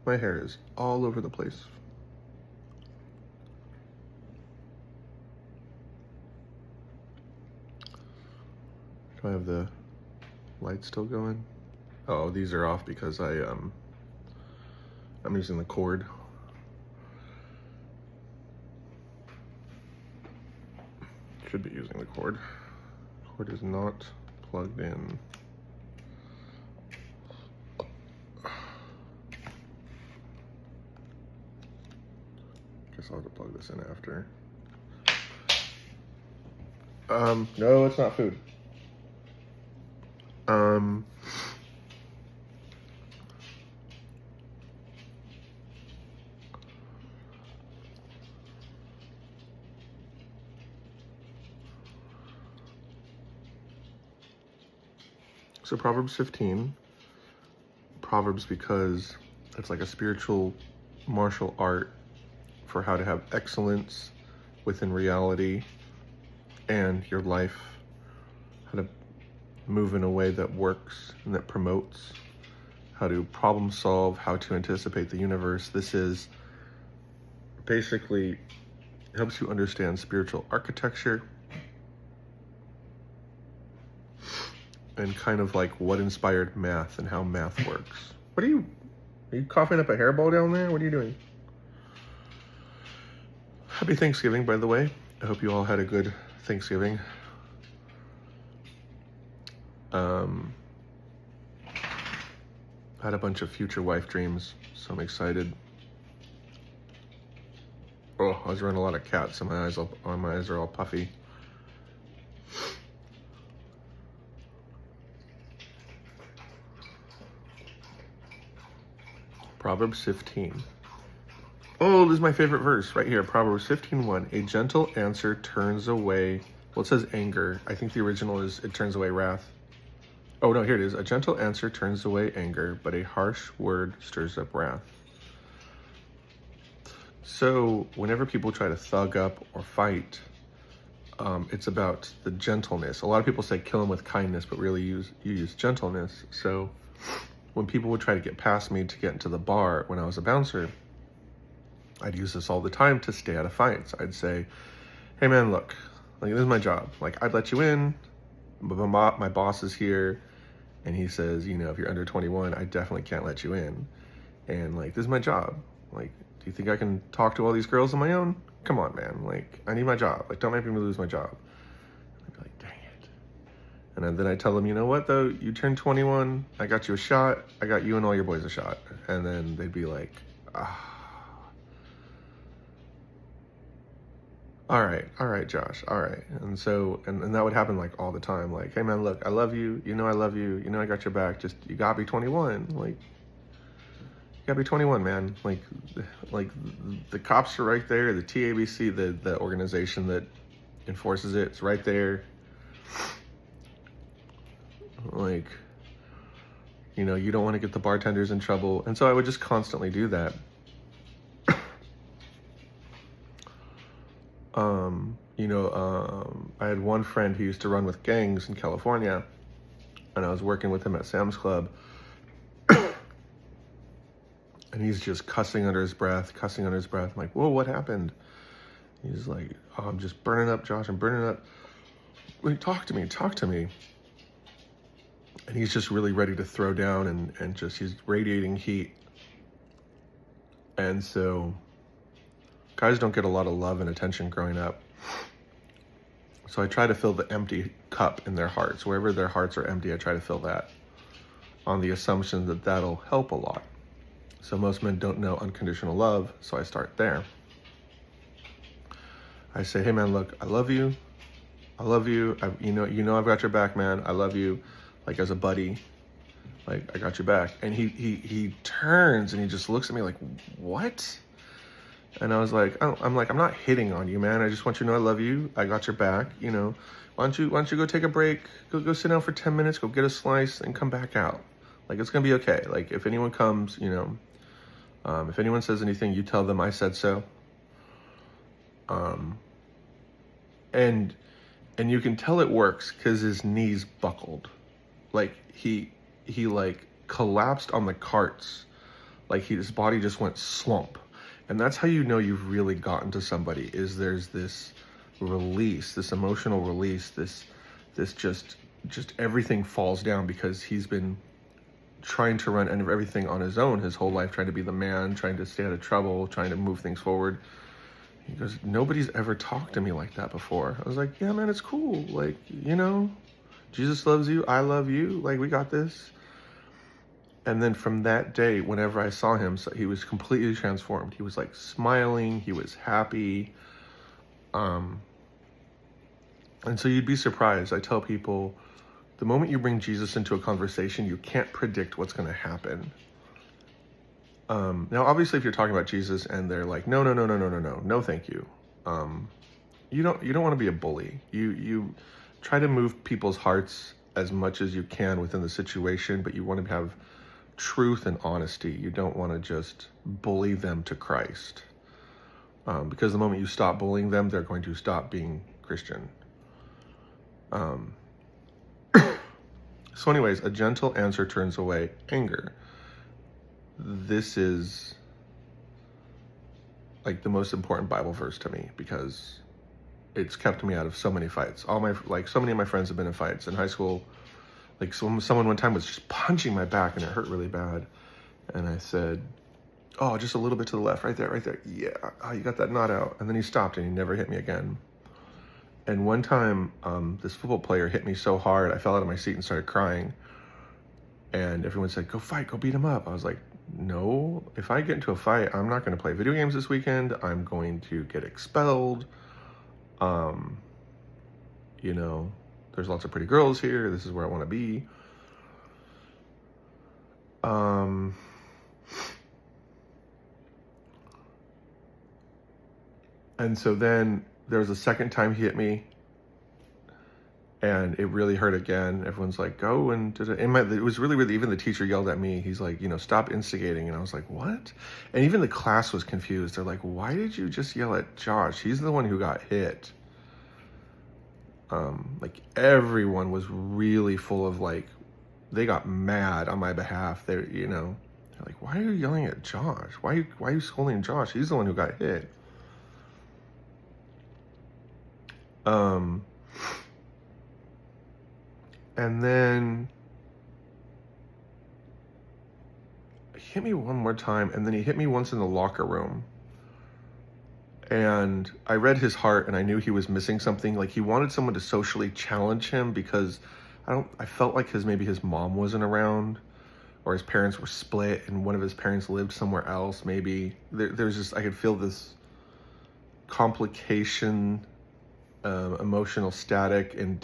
My hair is all over the place. Do I have the light still going? Oh, these are off because I'm using the cord. Should be using the cord. Cord is not plugged in. Guess I'll have to plug this in after. No, it's not food. So Proverbs 15, Proverbs because it's like a spiritual martial art for how to have excellence within reality and your life, how to move in a way that works and that promotes, how to problem solve, how to anticipate the universe. This is basically helps you understand spiritual architecture and kind of like what inspired math and how math works. Are you coughing up a hairball down there? What are you doing? Happy Thanksgiving, by the way. I hope you all had a good Thanksgiving. Had a bunch of future wife dreams, so I'm excited. Oh, I was running a lot of cats, and my eyes are all puffy. Proverbs 15. Oh, this is my favorite verse right here. Proverbs 15:1. A gentle answer turns away. Well, it says anger. I think the original is it turns away wrath. Oh, no, here it is. A gentle answer turns away anger, but a harsh word stirs up wrath. So whenever people try to thug up or fight, it's about the gentleness. A lot of people say kill them with kindness, but really you use gentleness. So when people would try to get past me to get into the bar when I was a bouncer, I'd use this all the time to stay out of fights. I'd say, hey man, look, like this is my job. Like I'd let you in, but my boss is here, and he says, you know, if you're under 21, I definitely can't let you in. And like, this is my job. Like, do you think I can talk to all these girls on my own? Come on, man. Like, I need my job. Like, don't make me lose my job. I'd be like, dang it. And then I tell them, you know what though? You turned 21. I got you a shot. I got you and all your boys a shot. And then they'd be like, all right, Josh, all right. And so, and that would happen like all the time. Like, hey man, look, I love you. You know I love you. You know I got your back. Just, you gotta be 21. Like, you gotta be 21, man. Like the cops are right there. The TABC, the organization that enforces it, it's right there. Like, you know, you don't want to get the bartenders in trouble. And so I would just constantly do that. I had one friend who used to run with gangs in California, and I was working with him at Sam's Club, and he's just cussing under his breath. I'm like, whoa, what happened? He's like, oh, I'm just burning up, Josh, I'm burning up. Wait, talk to me. And he's just really ready to throw down and just, he's radiating heat. And so guys don't get a lot of love and attention growing up. So I try to fill the empty cup in their hearts. Wherever their hearts are empty, I try to fill that on the assumption that that'll help a lot. So most men don't know unconditional love, so I start there. I say, hey man, look, I love you. You know I've got your back, man. I love you, like as a buddy. Like, I got your back. And he turns and he just looks at me like, what? And I was like, oh, I'm not hitting on you, man. I just want you to know I love you. I got your back, you know. Why don't you go take a break? Go sit down for 10 minutes, go get a slice and come back out. Like, it's gonna be okay. Like, if anyone comes, you know, if anyone says anything, you tell them I said so. And you can tell it works because his knees buckled. Like, he like collapsed on the carts Like his body just went slump. And that's how you know you've really gotten to somebody, is there's this release, this emotional release, this just everything falls down, because he's been trying to run everything on his own his whole life, trying to be the man, trying to stay out of trouble, trying to move things forward. He goes, nobody's ever talked to me like that before. I was like, yeah, man, it's cool. Like, Jesus loves you. I love you. Like, we got this. And then from that day, whenever I saw him, he was completely transformed. He was like smiling. He was happy. And so you'd be surprised. I tell people, the moment you bring Jesus into a conversation, you can't predict what's going to happen. Now, obviously, if you're talking about Jesus and they're like, no, thank you. You don't want to be a bully. You try to move people's hearts as much as you can within the situation, but you want to have truth and honesty. You don't want to just bully them to Christ. Because the moment you stop bullying them, they're going to stop being Christian. So anyways, a gentle answer turns away anger. This is like the most important Bible verse to me, because it's kept me out of so many fights. So many of my friends have been in fights in high school. Like someone one time was just punching my back and it hurt really bad. And I said, oh, just a little bit to the left, right there. Yeah, oh, you got that knot out. And then he stopped and he never hit me again. And one time, this football player hit me so hard, I fell out of my seat and started crying. And everyone said, go fight, go beat him up. I was like, no, if I get into a fight, I'm not going to play video games this weekend. I'm going to get expelled. There's lots of pretty girls here. This is where I want to be. And so then there was a second time he hit me, and it really hurt again. Everyone's like, go and it was really, really, even the teacher yelled at me. He's like, stop instigating. And I was like, what? And even the class was confused. They're like, why did you just yell at Josh? He's the one who got hit. Like everyone was really full of they got mad on my behalf. They're like, why are you yelling at Josh? Why are you scolding Josh? He's the one who got hit. And then he hit me one more time, and then he hit me once in the locker room. And I read his heart, and I knew he was missing something. Like, he wanted someone to socially challenge him, because I felt like maybe his mom wasn't around, or his parents were split and one of his parents lived somewhere else. Maybe there's just, I could feel this complication, emotional static and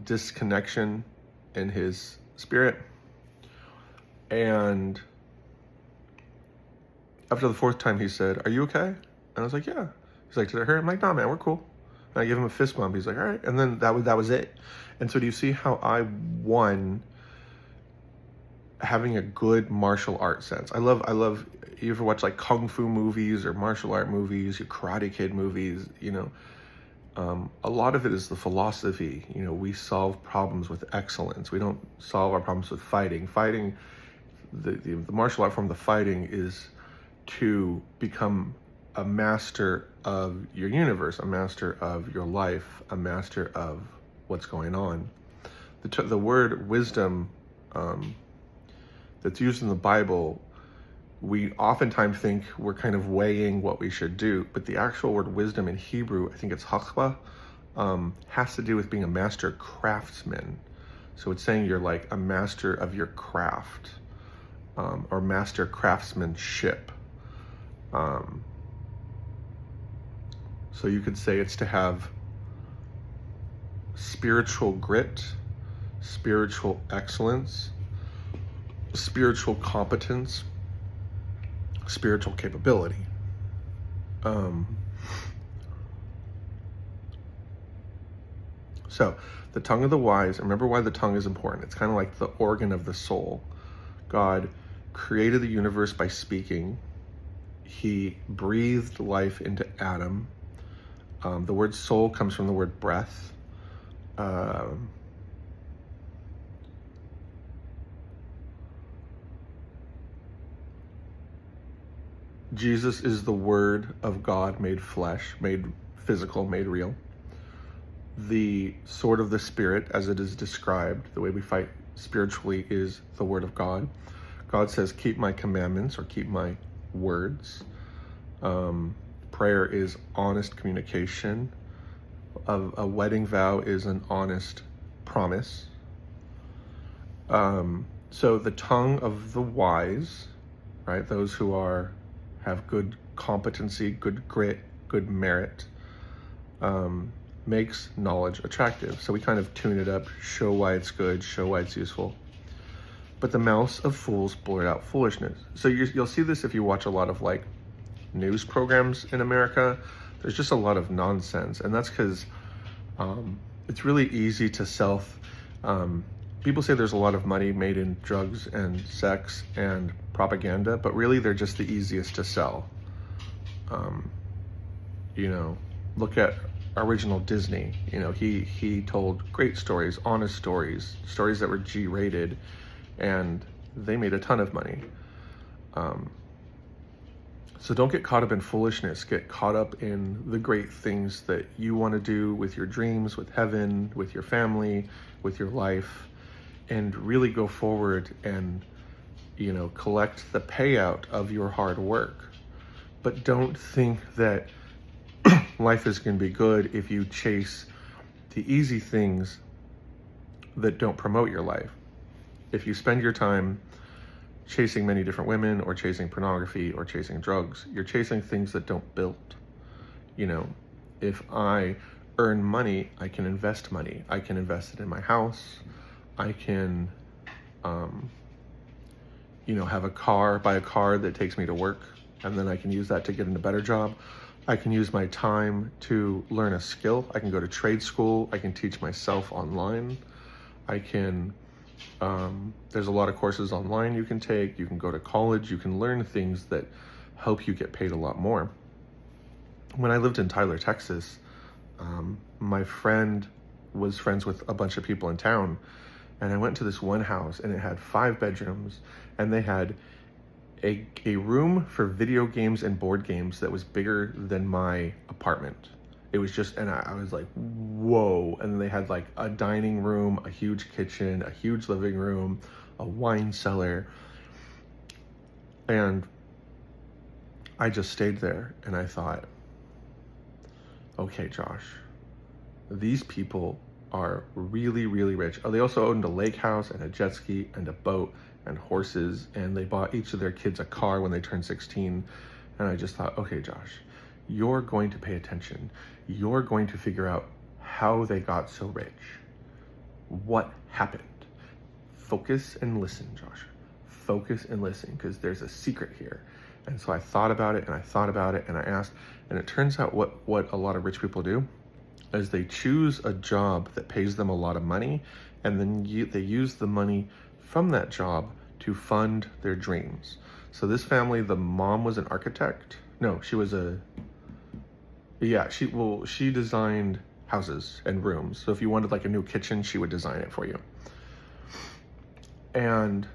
disconnection in his spirit. And after the fourth time, he said, are you okay? And I was like, yeah. He's like, did it hurt? I'm like, nah, man, we're cool. And I give him a fist bump. He's like, all right. And then that was it. And so do you see how I won having a good martial art sense? I love, you ever watch kung fu movies or martial art movies, your Karate Kid movies, a lot of it is the philosophy. We solve problems with excellence. We don't solve our problems with fighting. The martial art form, the fighting, is to become a master of your universe, a master of your life, a master of what's going on. The word wisdom that's used in the Bible, we oftentimes think we're kind of weighing what we should do, but the actual word wisdom in Hebrew, I think it's chachma, has to do with being a master craftsman. So it's saying you're like a master of your craft, or master craftsmanship. So you could say it's to have spiritual grit, spiritual excellence, spiritual competence, spiritual capability. So the tongue of the wise, remember why the tongue is important. It's kind of like the organ of the soul. God created the universe by speaking. He breathed life into Adam. The word soul comes from the word breath. Jesus is the Word of God made flesh, made physical, made real. The sword of the Spirit, as it is described, the way we fight spiritually, is the Word of God. God says, keep my commandments, or keep my words. Prayer is honest communication. A wedding vow is an honest promise. So the tongue of the wise, right, those who have good competency, good grit, good merit, makes knowledge attractive. So we kind of tune it up, show why it's good, show why it's useful. But the mouths of fools blurt out foolishness. So you'll see this if you watch a lot of like news programs in America. There's just a lot of nonsense, and that's because it's really easy to people say there's a lot of money made in drugs and sex and propaganda, but really they're just the easiest to sell. Look at original Disney. He told great stories, honest stories that were G-rated, and they made a ton of money. So don't get caught up in foolishness. Get caught up in the great things that you want to do with your dreams, with heaven, with your family, with your life, and really go forward and, collect the payout of your hard work. But don't think that life is going to be good if you chase the easy things that don't promote your life. If you spend your time chasing many different women, or chasing pornography, or chasing drugs, you're chasing things that don't build. If I earn money, I can invest money. I can invest it in my house. I can, buy a car that takes me to work, and then I can use that to get in a better job. I can use my time to learn a skill. I can go to trade school. I can teach myself online. I can, there's a lot of courses online you can take. You can go to college. You can learn things that help you get paid a lot more. When I lived in Tyler, Texas, my friend was friends with a bunch of people in town, and I went to this one house, and it had 5 bedrooms, and they had a room for video games and board games that was bigger than my apartment. It was just, and I was like, whoa. And then they had like a dining room, a huge kitchen, a huge living room, a wine cellar. And I just stayed there, and I thought, okay, Josh, these people are really, really rich. Oh, they also owned a lake house and a jet ski and a boat and horses, and they bought each of their kids a car when they turned 16. And I just thought, okay, Josh, you're going to pay attention. You're going to figure out how they got so rich. What happened? Focus and listen, Josh. Focus and listen, because there's a secret here. And so I thought about it, and I thought about it, and I asked, and it turns out what a lot of rich people do is they choose a job that pays them a lot of money, and then they use the money from that job to fund their dreams. So this family, the mom was an architect. No, she was she designed houses and rooms. So if you wanted like a new kitchen, she would design it for you. And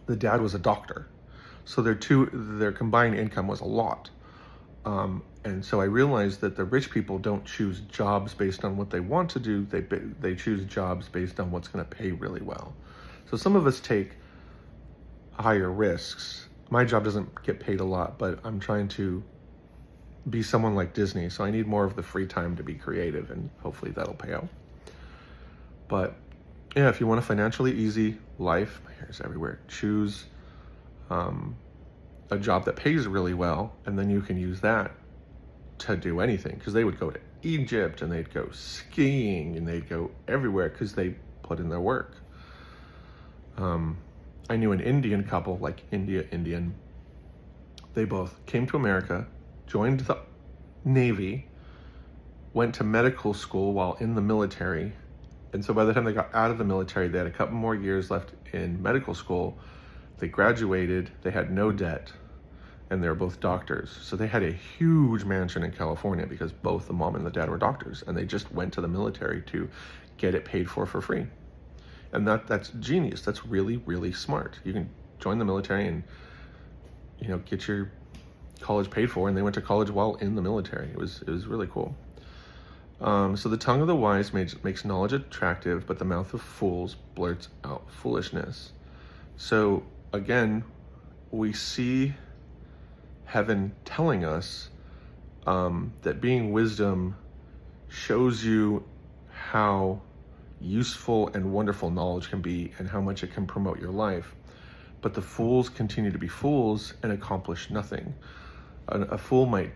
the dad was a doctor. So their combined income was a lot. And so I realized that the rich people don't choose jobs based on what they want to do. They choose jobs based on what's going to pay really well. So some of us take higher risks. My job doesn't get paid a lot, but I'm trying to be someone like Disney. So I need more of the free time to be creative, and hopefully that'll pay out. But yeah, if you want a financially easy life, my hair's everywhere, choose a job that pays really well, and then you can use that to do anything, because they would go to Egypt, and they'd go skiing, and they'd go everywhere because they put in their work. I knew an Indian couple, like Indian. They both came to America, joined the Navy, went to medical school while in the military. And so by the time they got out of the military, they had a couple more years left in medical school. They graduated, they had no debt, and they were both doctors. So they had a huge mansion in California because both the mom and the dad were doctors, and they just went to the military to get it paid for free. And that's genius. That's really, really smart. You can join the military and get your college paid for, and they went to college while in the military. It was really cool. So the tongue of the wise makes knowledge attractive, but the mouth of fools blurts out foolishness. So again, we see heaven telling us that being wisdom shows you how useful and wonderful knowledge can be and how much it can promote your life. But the fools continue to be fools and accomplish nothing. A fool might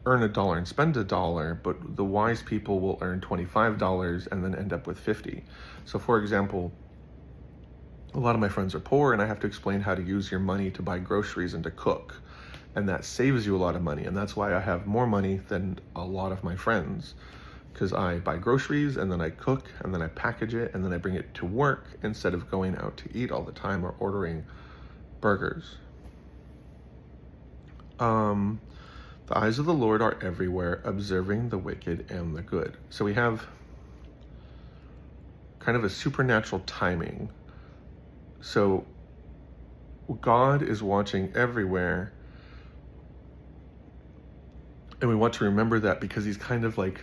earn $1 and spend $1, but the wise people will earn $25 and then end up with 50. So for example, a lot of my friends are poor, and I have to explain how to use your money to buy groceries and to cook. And that saves you a lot of money. And that's why I have more money than a lot of my friends, because I buy groceries and then I cook and then I package it and then I bring it to work instead of going out to eat all the time or ordering burgers. The eyes of the Lord are everywhere, observing the wicked and the good. So we have kind of a supernatural timing. So God is watching everywhere, and we want to remember that because he's kind of like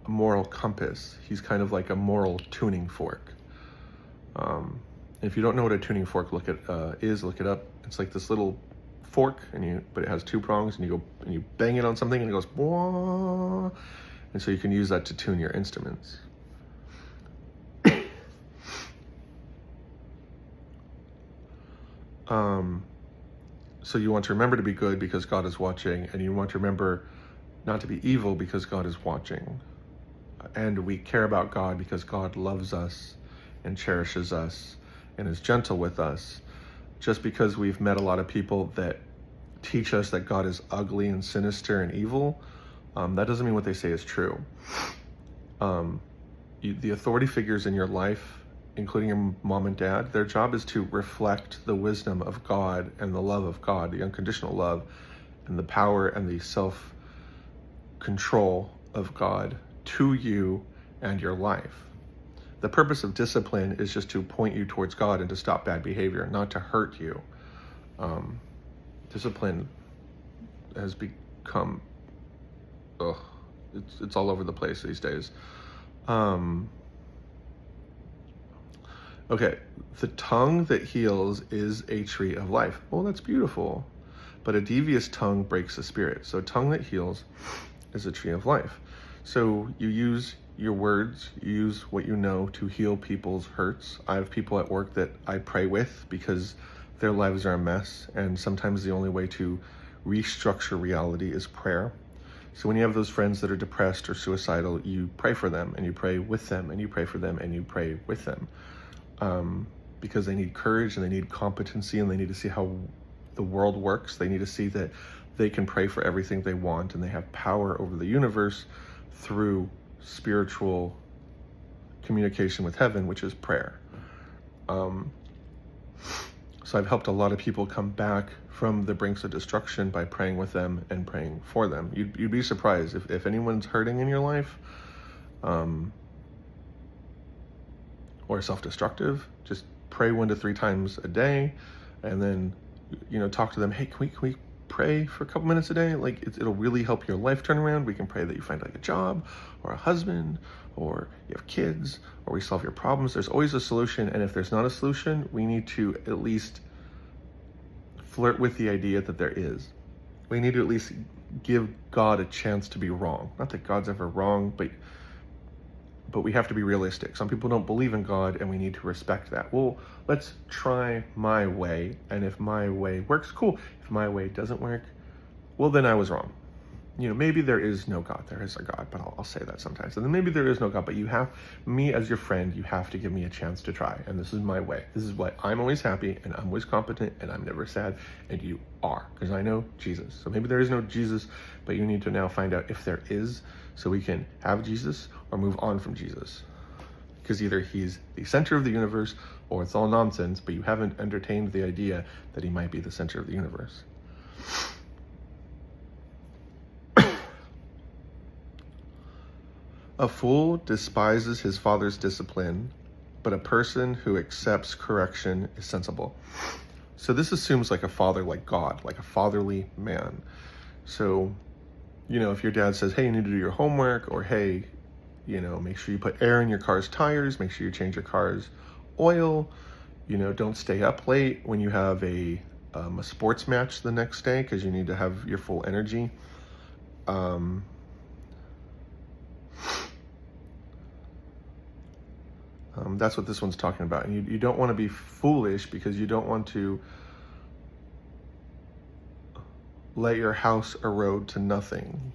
a moral compass. He's kind of like a moral tuning fork. If you don't know what a tuning fork look it up. It's like this little fork, but it has 2 prongs, and you bang it on something and it goes wah, and so you can use that to tune your instruments. So you want to remember to be good because God is watching, and you want to remember not to be evil because God is watching. And we care about God because God loves us and cherishes us and is gentle with us. Just because we've met a lot of people that teach us that God is ugly and sinister and evil, that doesn't mean what they say is true. The authority figures in your life, including your mom and dad, their job is to reflect the wisdom of God and the love of God, the unconditional love and the power and the self-control of God to you and your life. The purpose of discipline is just to point you towards God and to stop bad behavior, not to hurt you. Discipline has become, it's all over the place these days. Okay, the tongue that heals is a tree of life. Well, that's beautiful. But a devious tongue breaks the spirit. So a tongue that heals is a tree of life. So you use your words, you use what you know to heal people's hurts. I have people at work that I pray with because their lives are a mess, and sometimes the only way to restructure reality is prayer. So when you have those friends that are depressed or suicidal, you pray for them, and you pray with them, and you pray for them, and you pray with them. Because they need courage, and they need competency, and they need to see how the world works. They need to see that they can pray for everything they want, and they have power over the universe through spiritual communication with heaven, which is prayer. So I've helped a lot of people come back from the brinks of destruction by praying with them and praying for them. You'd be surprised if anyone's hurting in your life, or self-destructive, just pray 1 to 3 times a day, and then talk to them. Hey, can we pray for a couple minutes a day? Like it'll really help your life turn around. We can pray that you find like a job or a husband, or you have kids, or we solve your problems. There's always a solution, and if there's not a solution, we need to at least flirt with the idea that there is. We need to at least give God a chance to be wrong. Not that God's ever wrong, but we have to be realistic. Some people don't believe in God, and we need to respect that. Well, let's try my way, and if my way works, cool. If my way doesn't work, well, then I was wrong. Maybe there is no God. There is a God, but I'll say that sometimes. And then maybe there is no God, but me as your friend, you have to give me a chance to try. And this is my way. This is why I'm always happy, and I'm always competent, and I'm never sad, and you are, because I know Jesus. So maybe there is no Jesus, but you need to now find out if there is, so we can have Jesus or move on from Jesus. Because either he's the center of the universe, or it's all nonsense, but you haven't entertained the idea that he might be the center of the universe. A fool despises his father's discipline, but a person who accepts correction is sensible. So this assumes like a father, like God, like a fatherly man. So, if your dad says, hey, you need to do your homework, or hey, make sure you put air in your car's tires, make sure you change your car's oil, don't stay up late when you have a sports match the next day because you need to have your full energy. That's what this one's talking about. And you don't want to be foolish because you don't want to let your house erode to nothing.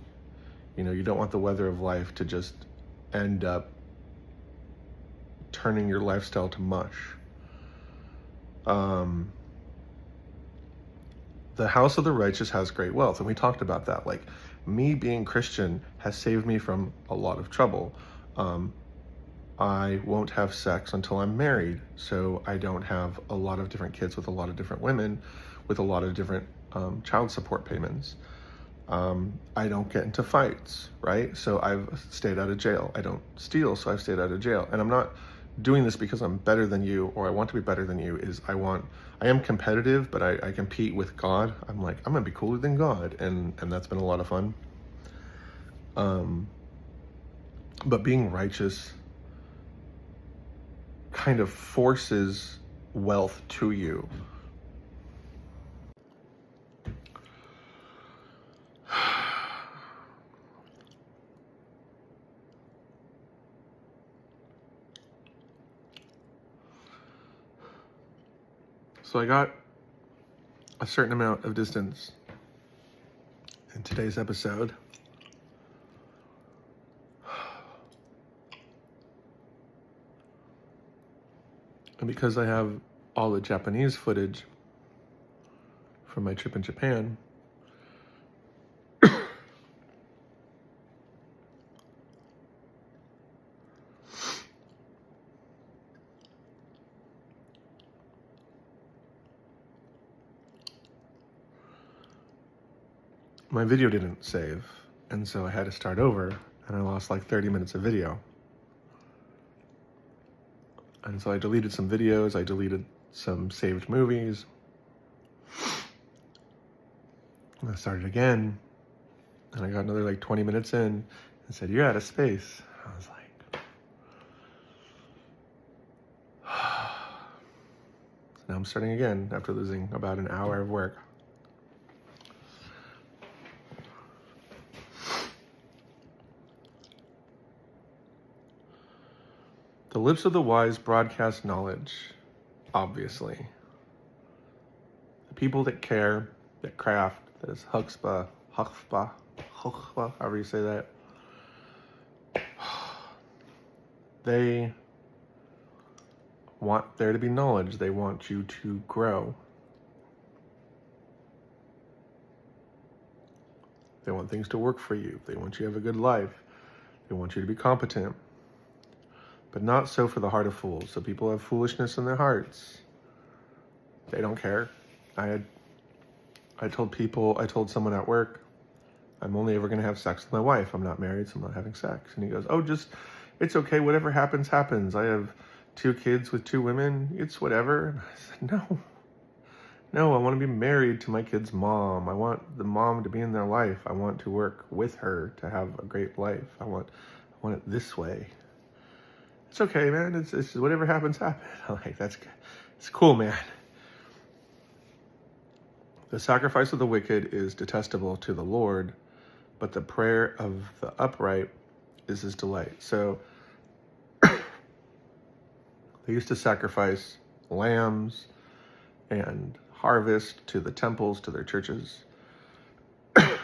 You don't want the weather of life to just end up turning your lifestyle to mush. The house of the righteous has great wealth. And we talked about that. Like, me being Christian has saved me from a lot of trouble. I won't have sex until I'm married, so I don't have a lot of different kids with a lot of different women with a lot of different child support payments. I don't get into fights, right? So I've stayed out of jail. I don't steal, so I've stayed out of jail. And I'm not doing this because I'm better than you or I want to be better than you. I am competitive, but I compete with God. I'm like, I'm gonna be cooler than God, and that's been a lot of fun. But being righteous kind of forces wealth to you. So I got a certain amount of distance in today's episode. And because I have all the Japanese footage from my trip in Japan, my video didn't save, and so I had to start over, and I lost like 30 minutes of video. And so I deleted some videos, I deleted some saved movies. And I started again, and I got another like 20 minutes in and said, you're out of space. I was like, so now I'm starting again after losing about an hour of work. The lips of the wise broadcast knowledge, obviously. The people that care, that craft, that is chutzpah, however you say that, they want there to be knowledge. They want you to grow. They want things to work for you. They want you to have a good life. They want you to be competent. But not so for the heart of fools. So people have foolishness in their hearts. They don't care. I told someone at work, I'm only ever going to have sex with my wife. I'm not married, so I'm not having sex. And he goes, it's okay. Whatever happens, happens. I have 2 kids with 2 women. It's whatever. And I said, no, I want to be married to my kid's mom. I want the mom to be in their life. I want to work with her to have a great life. I want it this way. It's okay, man. It's whatever happens, happens. I'm like, it's cool, man. The sacrifice of the wicked is detestable to the Lord, but the prayer of the upright is his delight. So they used to sacrifice lambs and harvest to the temples, to their churches.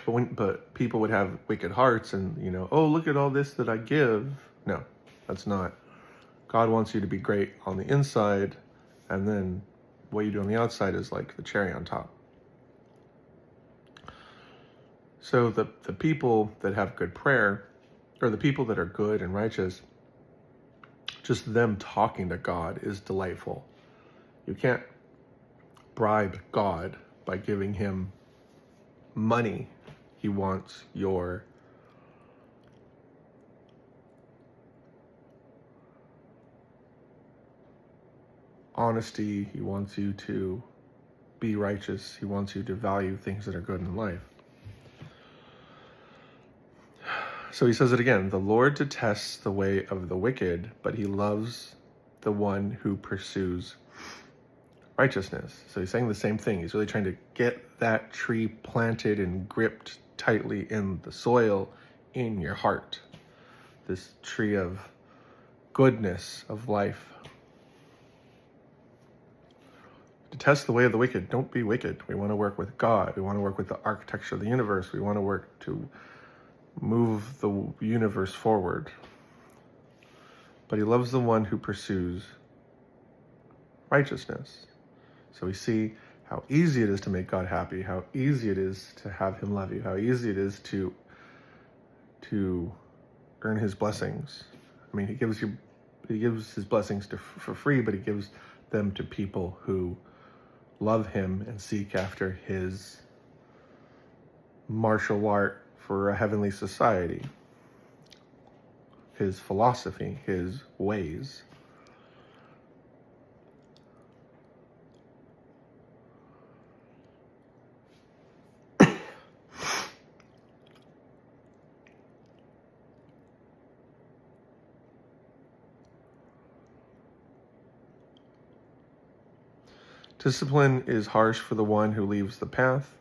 But people would have wicked hearts and, oh, look at all this that I give. No, that's not. God wants you to be great on the inside, and then what you do on the outside is like the cherry on top. So the people that have good prayer, or the people that are good and righteous, just them talking to God is delightful. You can't bribe God by giving him money. He wants your honesty. He wants you to be righteous. He wants you to value things that are good in life. So he says it again, the Lord detests the way of the wicked, but he loves the one who pursues righteousness. So he's saying the same thing. He's really trying to get that tree planted and gripped tightly in the soil in your heart. This tree of goodness, of life. Detest the way of the wicked. Don't be wicked. We want to work with God. We want to work with the architecture of the universe. We want to work to move the universe forward. But he loves the one who pursues righteousness. So we see how easy it is to make God happy, how easy it is to have him love you, how easy it is to earn his blessings. I mean, he gives his blessings for free, but he gives them to people who love him and seek after his martial art for a heavenly society, his philosophy, his ways. Discipline is harsh for the one who leaves the path.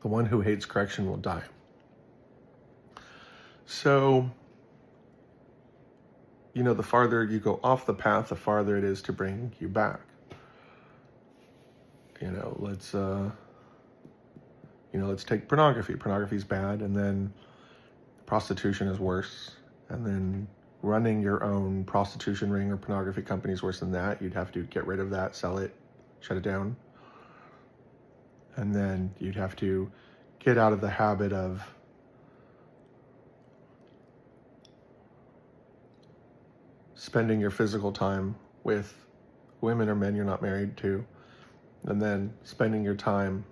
The one who hates correction will die. So, the farther you go off the path, the farther it is to bring you back. Let's take pornography. Pornography is bad, and then prostitution is worse, and then running your own prostitution ring or pornography company is worse than that. You'd have to get rid of that, sell it, shut it down. And then you'd have to get out of the habit of spending your physical time with women or men you're not married to, and then spending your time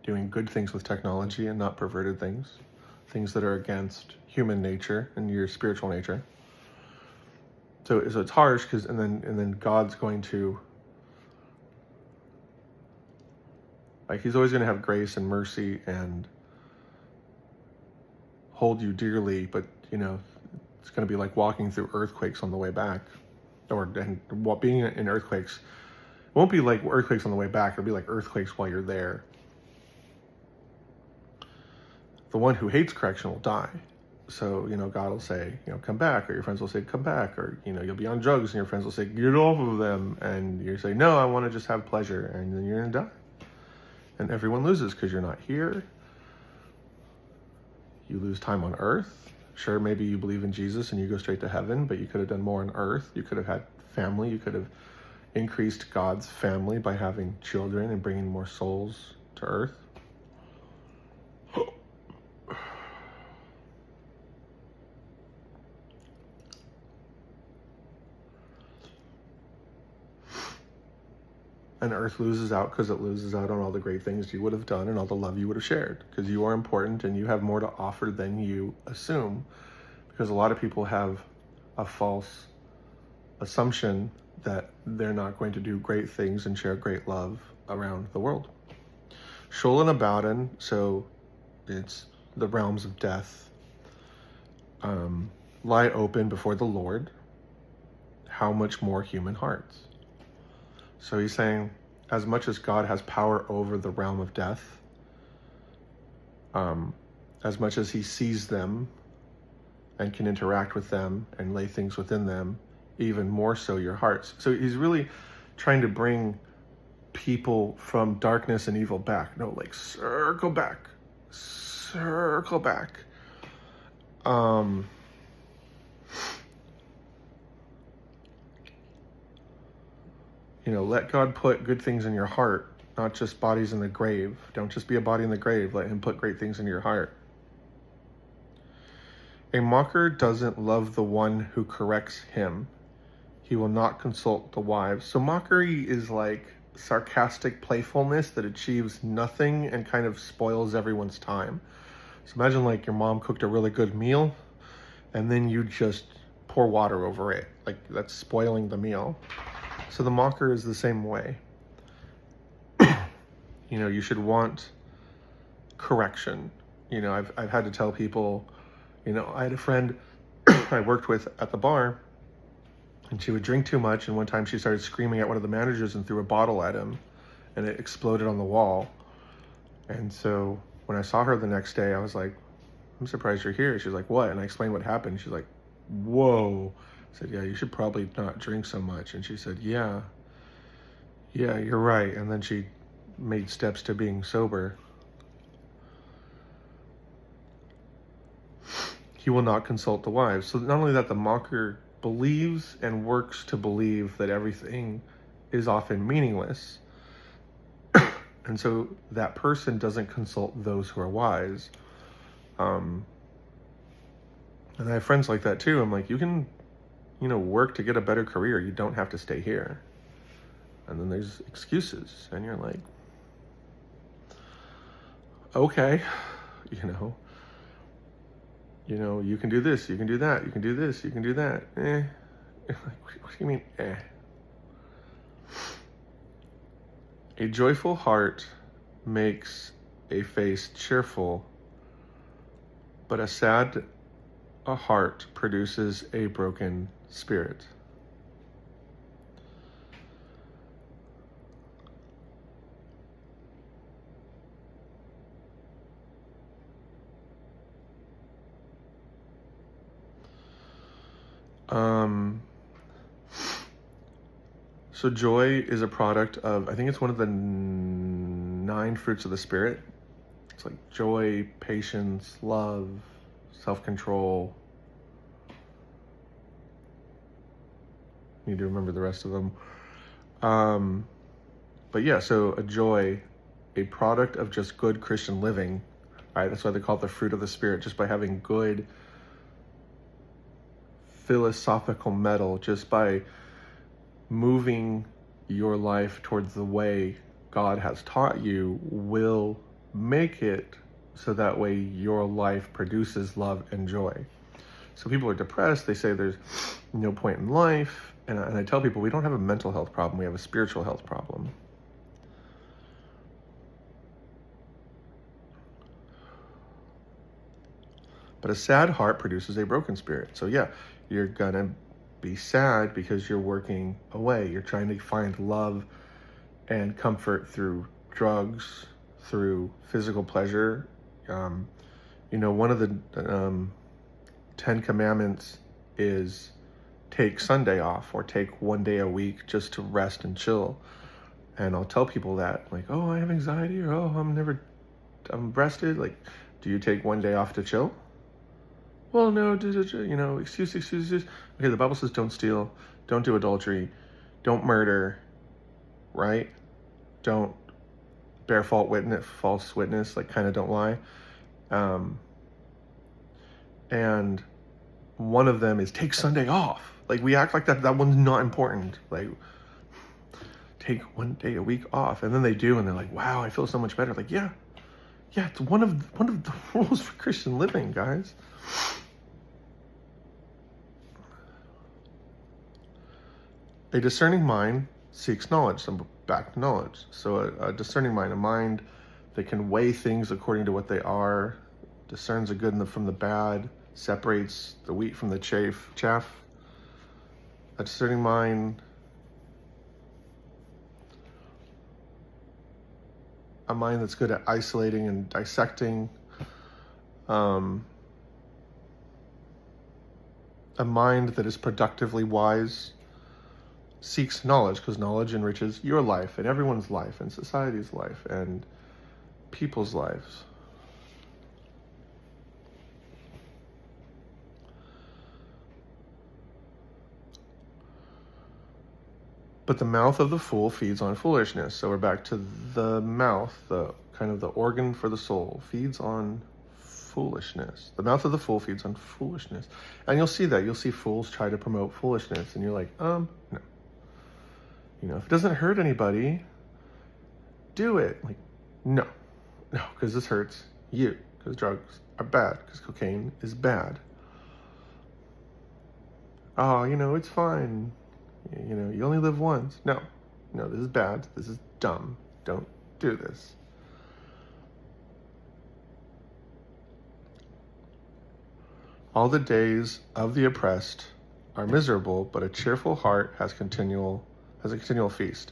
doing good things with technology and not perverted things that are against human nature and your spiritual nature. So it's harsh because and then God's going to, he's always going to have grace and mercy and hold you dearly, but it's going to be like walking through earthquakes on the way back, and being in earthquakes. It won't be like earthquakes on the way back. It'll be like earthquakes while you're there. The one who hates correction will die. So, God will say, come back, or your friends will say, come back, or, you'll be on drugs and your friends will say, get off of them. And you say, no, I want to just have pleasure. And then you're going to die. And everyone loses because you're not here. You lose time on earth. Sure, maybe you believe in Jesus and you go straight to heaven, but you could have done more on earth. You could have had family. You could have increased God's family by having children and bringing more souls to earth. And earth loses out because it loses out on all the great things you would have done and all the love you would have shared, because you are important and you have more to offer than you assume, because a lot of people have a false assumption that they're not going to do great things and share great love around the world. Sheol and Abaddon, so it's the realms of death, lie open before the Lord. How much more human hearts? So he's saying, as much as God has power over the realm of death, as much as he sees them and can interact with them and lay things within them, even more so your hearts. So he's really trying to bring people from darkness and evil back. No, like circle back. Let God put good things in your heart, not just bodies in the grave. Don't just be a body in the grave. Let him put great things in your heart. A mocker doesn't love the one who corrects him. He will not consult the wise. So mockery is like sarcastic playfulness that achieves nothing and kind of spoils everyone's time. So imagine like your mom cooked a really good meal and then you just pour water over it. Like that's spoiling the meal. So the mocker is the same way. you should want correction. I've had to tell people, I had a friend I worked with at the bar, and she would drink too much, and one time she started screaming at one of the managers and threw a bottle at him, and it exploded on the wall. And so when I saw her the next day, I was like, I'm surprised you're here. She's like, what? And I explained what happened. She's like, whoa. I said, yeah, you should probably not drink so much. And she said, yeah, you're right. And then she made steps to being sober. He will not consult the wise. So not only that, the mocker believes and works to believe that everything is often meaningless. And so that person doesn't consult those who are wise. And I have friends like that too. I'm like, you can, work to get a better career. You don't have to stay here. And then there's excuses. And you're like, okay, you can do this, you can do that, you can do this, you can do that. What do you mean, A joyful heart makes a face cheerful, but a sad heart produces a broken spirit. So joy is a product of, I think it's one of the 9 fruits of the Spirit. It's like joy, patience, love, self-control. Need to remember the rest of them. But yeah, so a joy, a product of just good Christian living, right? That's why they call it the fruit of the Spirit, just by having good philosophical metal, just by moving your life towards the way God has taught you, will make it so that way your life produces love and joy. So people are depressed, they say there's no point in life, and I tell people we don't have a mental health problem, we have a spiritual health problem. But a sad heart produces a broken spirit. So yeah, you're gonna be sad because you're working away. You're trying to find love and comfort through drugs, through physical pleasure. One of the 10 Commandments is take Sunday off, or take one day a week just to rest and chill. And I'll tell people that, like, oh, I have anxiety, or oh, I'm rested. Like, do you take one day off to chill? Well, no, excuses. Okay, the Bible says don't steal, don't do adultery, don't murder, right? Don't bear false witness, like kind of don't lie. And one of them is take Sunday off. Like, we act like that one's not important. Like, take one day a week off. And then they do, and they're like, wow, I feel so much better. Like, yeah, it's one of the rules for Christian living, guys. A discerning mind seeks knowledge. So back to knowledge. So a discerning mind, a mind that can weigh things according to what they are, discerns the good from the bad, separates the wheat from the chaff. A discerning mind, a mind that's good at isolating and dissecting. A mind that is productively wise seeks knowledge, because knowledge enriches your life and everyone's life and society's life and people's lives. But the mouth of the fool feeds on foolishness. So we're back to the mouth, the kind of the organ for the soul, feeds on foolishness. The mouth of the fool feeds on foolishness. And you'll see that. You'll see fools try to promote foolishness. And you're like, no. If it doesn't hurt anybody, do it. Like, no, because this hurts you. Because drugs are bad. Because cocaine is bad. Oh, it's fine. You only live once. No, this is bad. This is dumb. Don't do this. All the days of the oppressed are miserable, but a cheerful heart has a continual feast.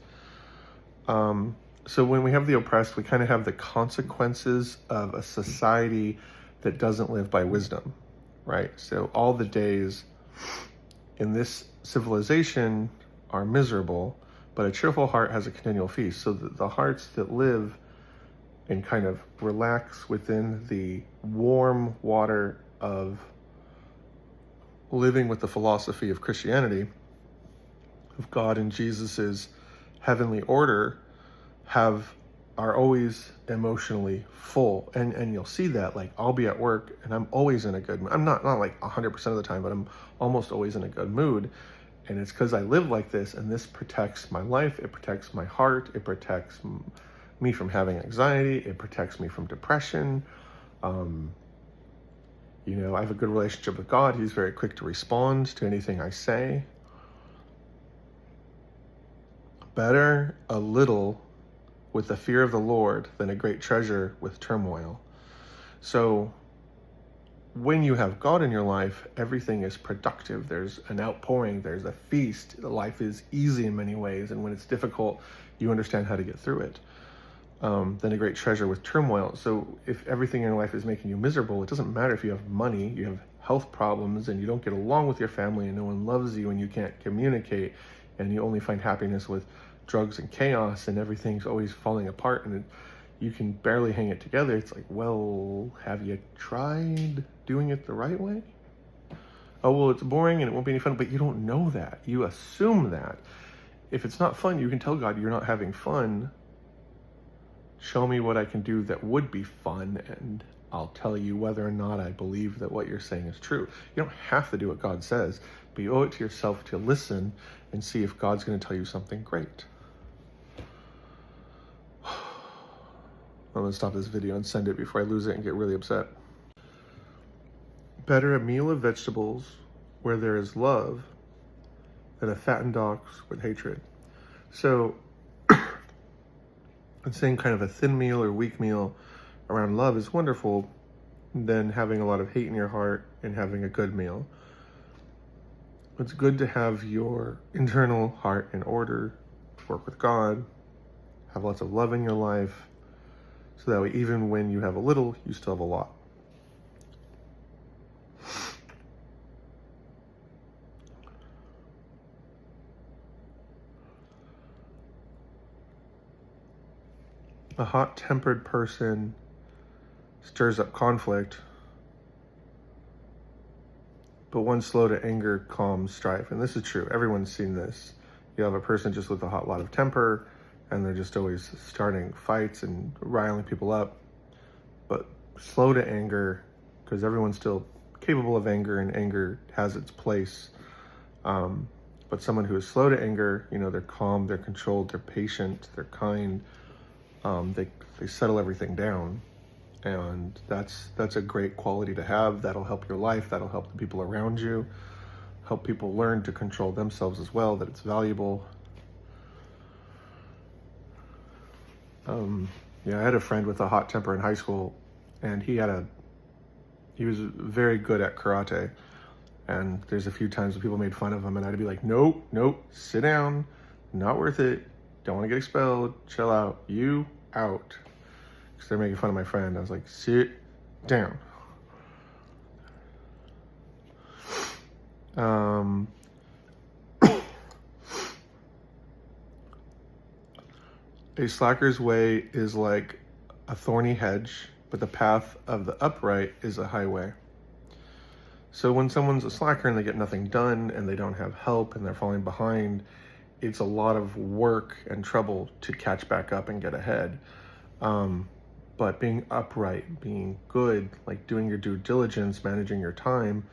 So when we have the oppressed, we kind of have the consequences of a society that doesn't live by wisdom, right? So all the days in this civilization are miserable, but a cheerful heart has a continual feast. So the hearts that live and kind of relax within the warm water of living with the philosophy of Christianity, of God and Jesus's heavenly order, are always emotionally full. And you'll see that, like, I'll be at work and I'm always in a good mood. I'm not like 100% of the time, but I'm almost always in a good mood. And it's because I live like this, and this protects my life. It protects my heart. It protects me from having anxiety. It protects me from depression. I have a good relationship with God. He's very quick to respond to anything I say. Better a little with the fear of the Lord than a great treasure with turmoil. So when you have God in your life, everything is productive. There's an outpouring, there's a feast. Life is easy in many ways, and when it's difficult, you understand how to get through it. Than a great treasure with turmoil. So if everything in your life is making you miserable, it doesn't matter if you have money, you have health problems, and you don't get along with your family, and no one loves you, and you can't communicate, and you only find happiness with drugs and chaos, and everything's always falling apart, and you can barely hang it together. It's like, well, have you tried doing it the right way? Oh, well, it's boring and it won't be any fun, but you don't know that. You assume that. If it's not fun, you can tell God you're not having fun. Show me what I can do that would be fun, and I'll tell you whether or not I believe that what you're saying is true. You don't have to do what God says, but you owe it to yourself to listen and see if God's going to tell you something great. I'm going to stop this video and send it before I lose it and get really upset. Better a meal of vegetables where there is love than a fattened ox with hatred. So I'm saying kind of a thin meal or weak meal around love is wonderful than having a lot of hate in your heart and having a good meal. It's good to have your internal heart in order, work with God, have lots of love in your life, so that way even when you have a little, you still have a lot. A hot-tempered person stirs up conflict, but one slow to anger calms strife. And this is true. Everyone's seen this. You have a person just with a hot lot of temper, and they're just always starting fights and riling people up. But slow to anger, because everyone's still capable of anger, and anger has its place. But someone who is slow to anger, they're calm, they're controlled, they're patient, they're kind. They settle everything down, and that's a great quality to have. That'll help your life. That'll help the people around you. Help people learn to control themselves as well. That it's valuable. I had a friend with a hot temper in high school, and he was very good at karate. And there's a few times when people made fun of him, and I'd be like, nope, sit down, not worth it. Don't want to get expelled. Chill out. You out. Because they're making fun of my friend. I was like, sit down. A slacker's way is like a thorny hedge, but the path of the upright is a highway. So when someone's a slacker and they get nothing done and they don't have help and they're falling behind, it's a lot of work and trouble to catch back up and get ahead. But being upright, being good, like doing your due diligence, managing your time,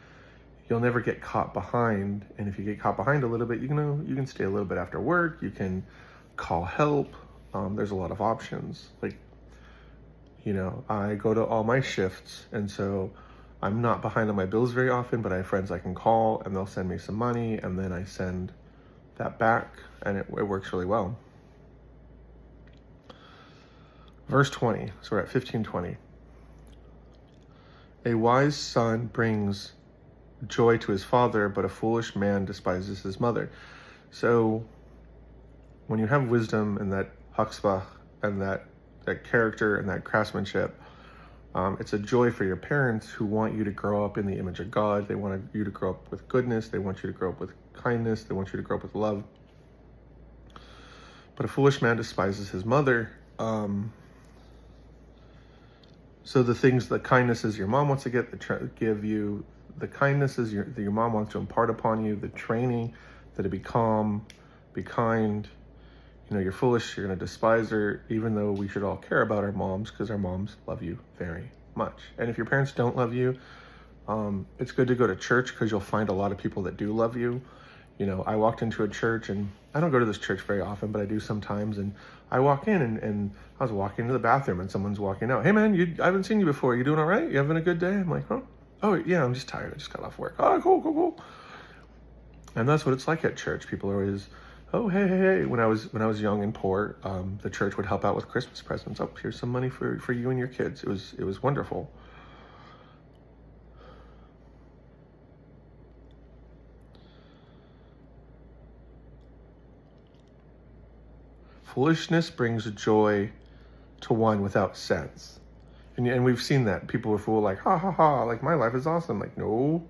you'll never get caught behind. And if you get caught behind a little bit, you can stay a little bit after work. You can call help. There's a lot of options. Like, I go to all my shifts, and so I'm not behind on my bills very often, but I have friends I can call, and they'll send me some money, and then I send that back, and it works really well. Verse 20, so we're at 15:20. A wise son brings joy to his father, but a foolish man despises his mother. So when you have wisdom and that hutzpah and that character and that craftsmanship, it's a joy for your parents who want you to grow up in the image of God. They want you to grow up with goodness. They want you to grow up with kindness. They want you to grow up with love. But a foolish man despises his mother. So the things, the kindnesses your mom wants to give you, the kindnesses that your mom wants to impart upon you, the training, that to be calm, be kind. You're foolish, you're going to despise her, even though we should all care about our moms because our moms love you very much. And if your parents don't love you, it's good to go to church because you'll find a lot of people that do love you. I walked into a church, and I don't go to this church very often, but I do sometimes. And I walk in, and I was walking to the bathroom, and someone's walking out. Hey, man, I haven't seen you before. You doing all right? You having a good day? I'm like, huh? Oh, yeah, I'm just tired. I just got off work. Oh, cool. And that's what it's like at church. People are always, oh, hey. When I was young and poor, the church would help out with Christmas presents. Oh, here's some money for you and your kids. It was wonderful. Foolishness brings joy to one without sense. And we've seen that. People are fool like, ha, ha, ha, like my life is awesome. Like, no,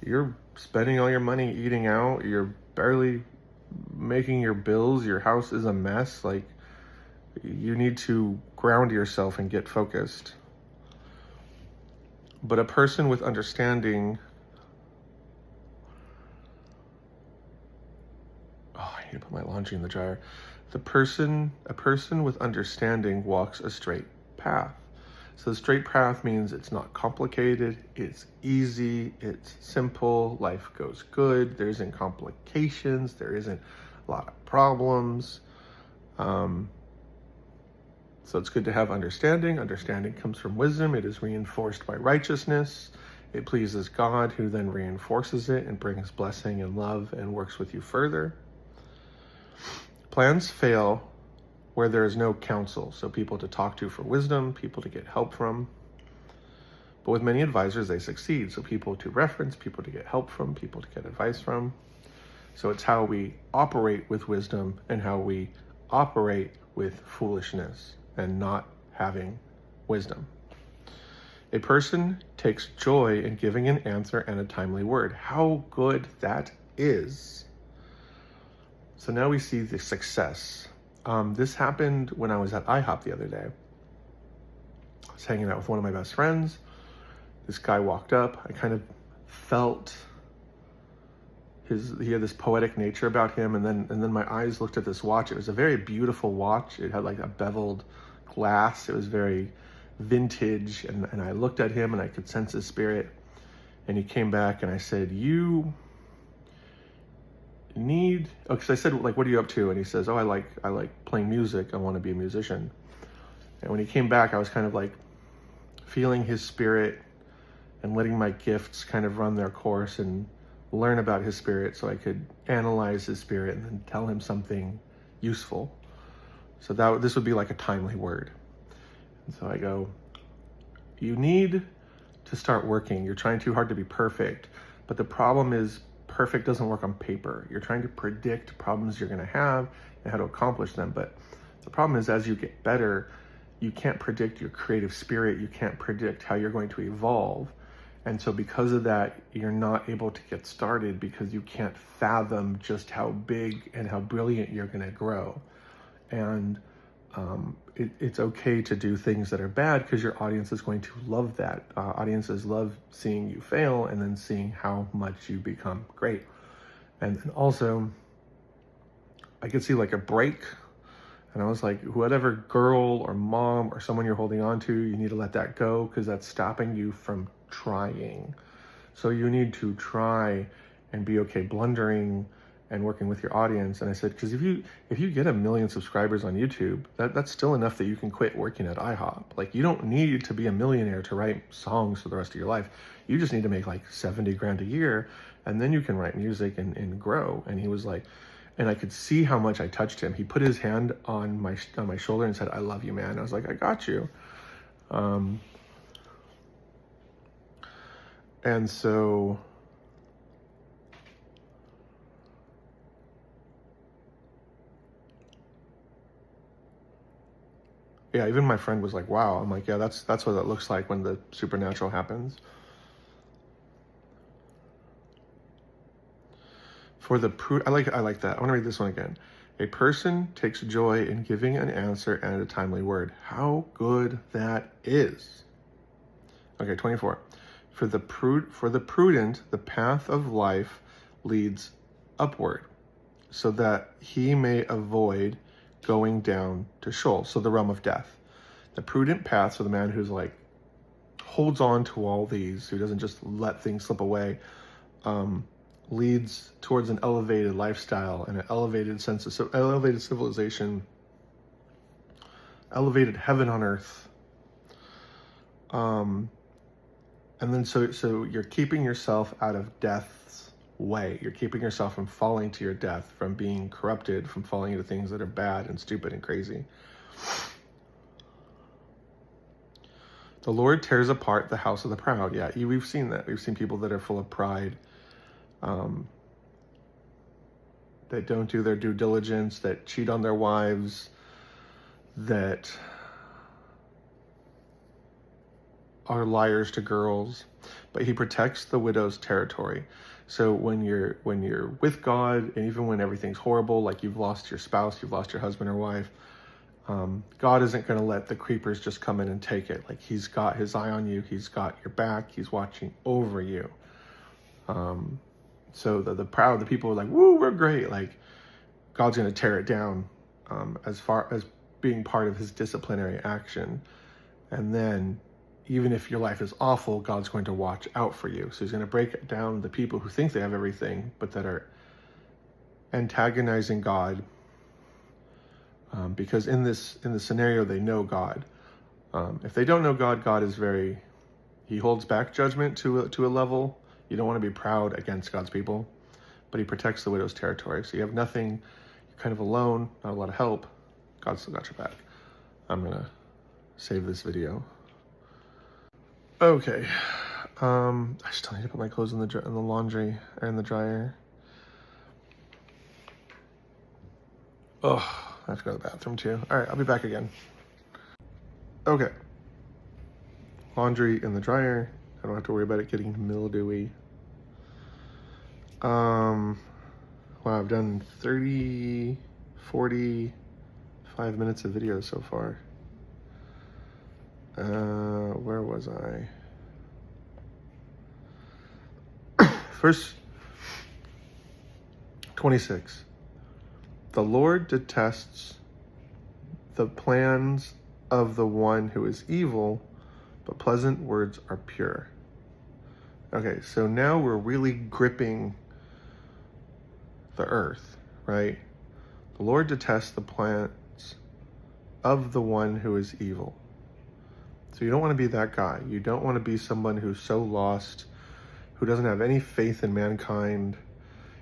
you're spending all your money eating out. You're barely making your bills. Your house is a mess. Like, you need to ground yourself and get focused. But a person with understanding, I need to put my laundry in the dryer. A person with understanding walks a straight path. So the straight path means it's not complicated, it's easy, it's simple, life goes good, there isn't complications, there isn't a lot of problems. So it's good to have understanding. Understanding comes from wisdom. It is reinforced by righteousness. It pleases God, who then reinforces it and brings blessing and love and works with you further. Plans fail where there is no counsel, so people to talk to for wisdom, people to get help from. But with many advisors, they succeed, so people to reference, people to get help from, people to get advice from. So it's how we operate with wisdom and how we operate with foolishness and not having wisdom. A person takes joy in giving an answer and a timely word. How good that is. So now we see the success. This happened when I was at IHOP the other day. I was hanging out with one of my best friends. This guy walked up. I kind of felt he had this poetic nature about him, and then my eyes looked at this watch. It was a very beautiful watch. It had like a beveled glass. It was very vintage, and I looked at him and I could sense his spirit. And he came back and I said, you need, because I said, like, what are you up to? And he says, oh, I like playing music. I want to be a musician. And when he came back, I was kind of like feeling his spirit and letting my gifts kind of run their course and learn about his spirit so I could analyze his spirit and then tell him something useful. So this would be like a timely word. And so I go, you need to start working. You're trying too hard to be perfect. But the problem is, perfect doesn't work on paper. You're trying to predict problems you're going to have and how to accomplish them. But the problem is, as you get better, you can't predict your creative spirit. You can't predict how you're going to evolve. And so because of that, you're not able to get started because you can't fathom just how big and how brilliant you're going to grow. And it's okay to do things that are bad because your audience is going to love that. Audiences love seeing you fail and then seeing how much you become great. And then also, I could see like a break. And I was like, whatever girl or mom or someone you're holding on to, you need to let that go because that's stopping you from trying. So you need to try and be okay blundering and working with your audience. And I said, because if you get 1 million subscribers on YouTube, that's still enough that you can quit working at IHOP. Like, you don't need to be a millionaire to write songs for the rest of your life. You just need to make like 70 grand a year, and then you can write music and grow. And he was like, and I could see how much I touched him. He put his hand on my shoulder and said, I love you, man. I was like, I got you. And so Yeah, even my friend was like, wow. I'm like, yeah, that's what it looks like when the supernatural happens. For the I like that. I want to read this one again. A person takes joy in giving an answer and a timely word. How good that is. Okay, 24. For the prudent, the path of life leads upward, so that he may avoid going down to Sheol, so the realm of death. The prudent path, so the man who's like holds on to all these, who doesn't just let things slip away, leads towards an elevated lifestyle and an elevated sense of elevated civilization, elevated heaven on earth. And then so you're keeping yourself out of death's way. You're keeping yourself from falling to your death, from being corrupted, from falling into things that are bad and stupid and crazy. The Lord tears apart the house of the proud. Yeah, we've seen that. We've seen people that are full of pride, that don't do their due diligence, that cheat on their wives, that are liars to girls, but he protects the widow's territory. So when you're with God, and even when everything's horrible, like you've lost your spouse, you've lost your husband or wife, God isn't going to let the creepers just come in and take it. Like he's got his eye on you, he's got your back, he's watching over you. So the proud, the people are like, woo, we're great. Like God's going to tear it down, as far as being part of his disciplinary action. And then even if your life is awful, God's going to watch out for you. So he's going to break down the people who think they have everything, but that are antagonizing God, because in the scenario, they know God. If they don't know God, God is he holds back judgment to a level. You don't want to be proud against God's people, but he protects the widow's territory. So you have nothing, you're kind of alone, not a lot of help. God's still got your back. I'm going to save this video. Okay, I still need to put my clothes in the laundry or in the dryer. Oh, I have to go to the bathroom too. All right, I'll be back again. Okay, laundry in the dryer. I don't have to worry about it getting mildewy. Wow, I've done 45 minutes of video so far. Where was I? Verse 26. The Lord detests the plans of the one who is evil, but pleasant words are pure. Okay, so now we're really gripping the earth, right? The Lord detests the plans of the one who is evil. So you don't want to be that guy. You don't want to be someone who's so lost, who doesn't have any faith in mankind.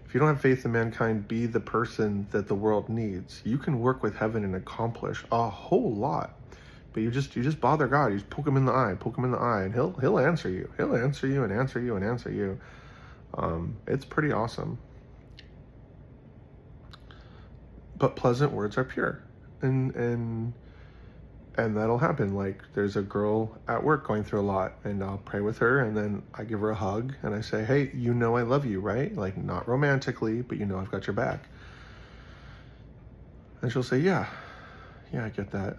If you don't have faith in mankind, be the person that the world needs. You can work with heaven and accomplish a whole lot. But you just bother God. You just poke him in the eye, and he'll answer you. He'll answer you and answer you and answer you. It's pretty awesome. But pleasant words are pure. And that'll happen. Like there's a girl at work going through a lot, and I'll pray with her, and then I give her a hug and I say, hey, you know I love you, right? Like not romantically, but you know I've got your back. And she'll say, yeah, I get that.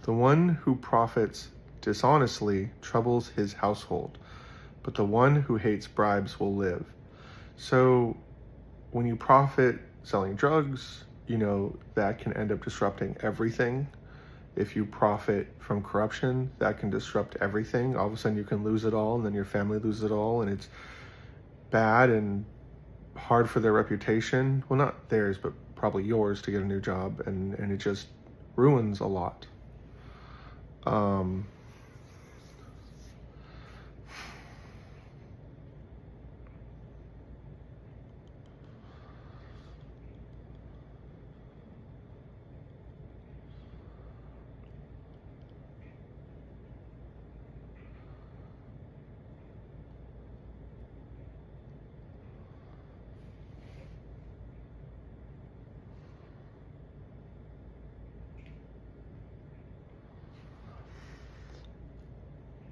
The one who profits dishonestly troubles his household, but the one who hates bribes will live. So when you profit selling drugs, that can end up disrupting everything. If you profit from corruption, that can disrupt everything. All of a sudden you can lose it all, and then your family loses it all, and it's bad and hard for their reputation. Well, not theirs, but probably yours, to get a new job, and it just ruins a lot.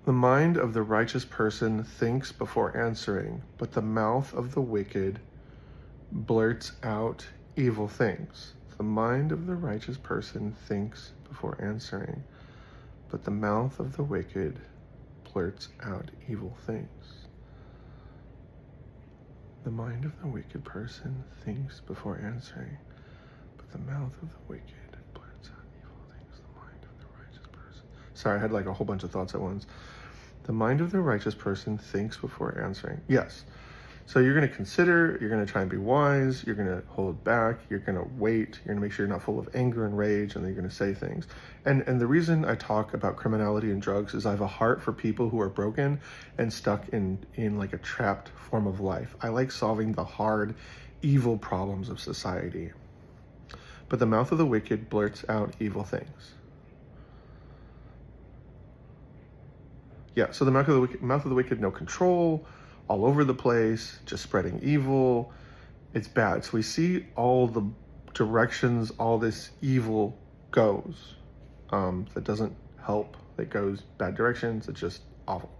The mind of the righteous person thinks before answering, but the mouth of the wicked blurts out evil things. The mind of the righteous person thinks before answering, but the mouth of the wicked blurts out evil things. The mind of the wicked person thinks before answering, but the mouth of the wicked blurts out evil things. The mind of the righteous person. Sorry, I had like a whole bunch of thoughts at once. The mind of the righteous person thinks before answering. Yes. So you're going to consider, you're going to try and be wise, you're going to hold back, you're going to wait, you're going to make sure you're not full of anger and rage, and then you're going to say things. And the reason I talk about criminality and drugs is I have a heart for people who are broken and stuck in like a trapped form of life. I like solving the hard, evil problems of society. But the mouth of the wicked blurts out evil things. Yeah, so the mouth of the wicked, no control, all over the place, just spreading evil. It's bad. So we see all the directions all this evil goes. That doesn't help. That goes bad directions. It's just awful.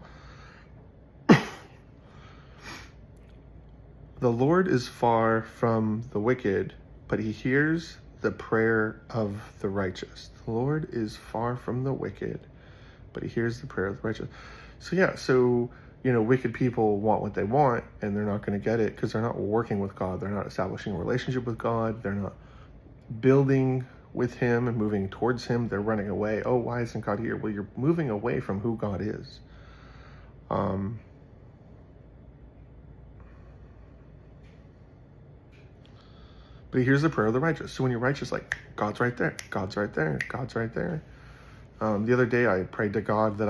The Lord is far from the wicked, but he hears the prayer of the righteous. The Lord is far from the wicked, but he hears the prayer of the righteous. So yeah, wicked people want what they want, and they're not going to get it because they're not working with God. They're not establishing a relationship with God. They're not building with him and moving towards him. They're running away. Oh, why isn't God here? Well, you're moving away from who God is. But he hears the prayer of the righteous. So when you're righteous, like, God's right there. God's right there. God's right there. The other day I prayed to God that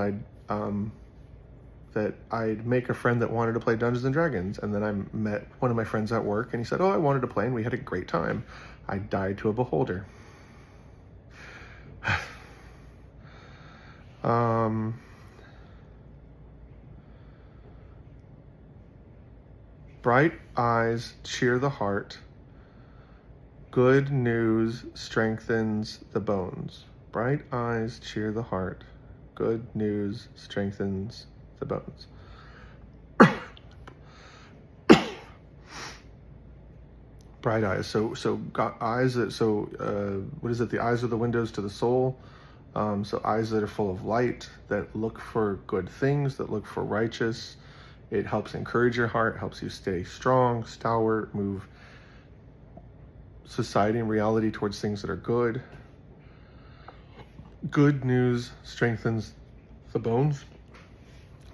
I'd make a friend that wanted to play Dungeons and Dragons. And then I met one of my friends at work, and he said, oh, I wanted to play, and we had a great time. I died to a beholder. Bright eyes cheer the heart. Good news strengthens the bones. Bright eyes cheer the heart. Good news strengthens the bones. Bright eyes. So got eyes that. What is it? The eyes are the windows to the soul. So eyes that are full of light, that look for good things, that look for righteous. It helps encourage your heart, helps you stay strong, stalwart, move society and reality towards things that are good. Good news strengthens the bones.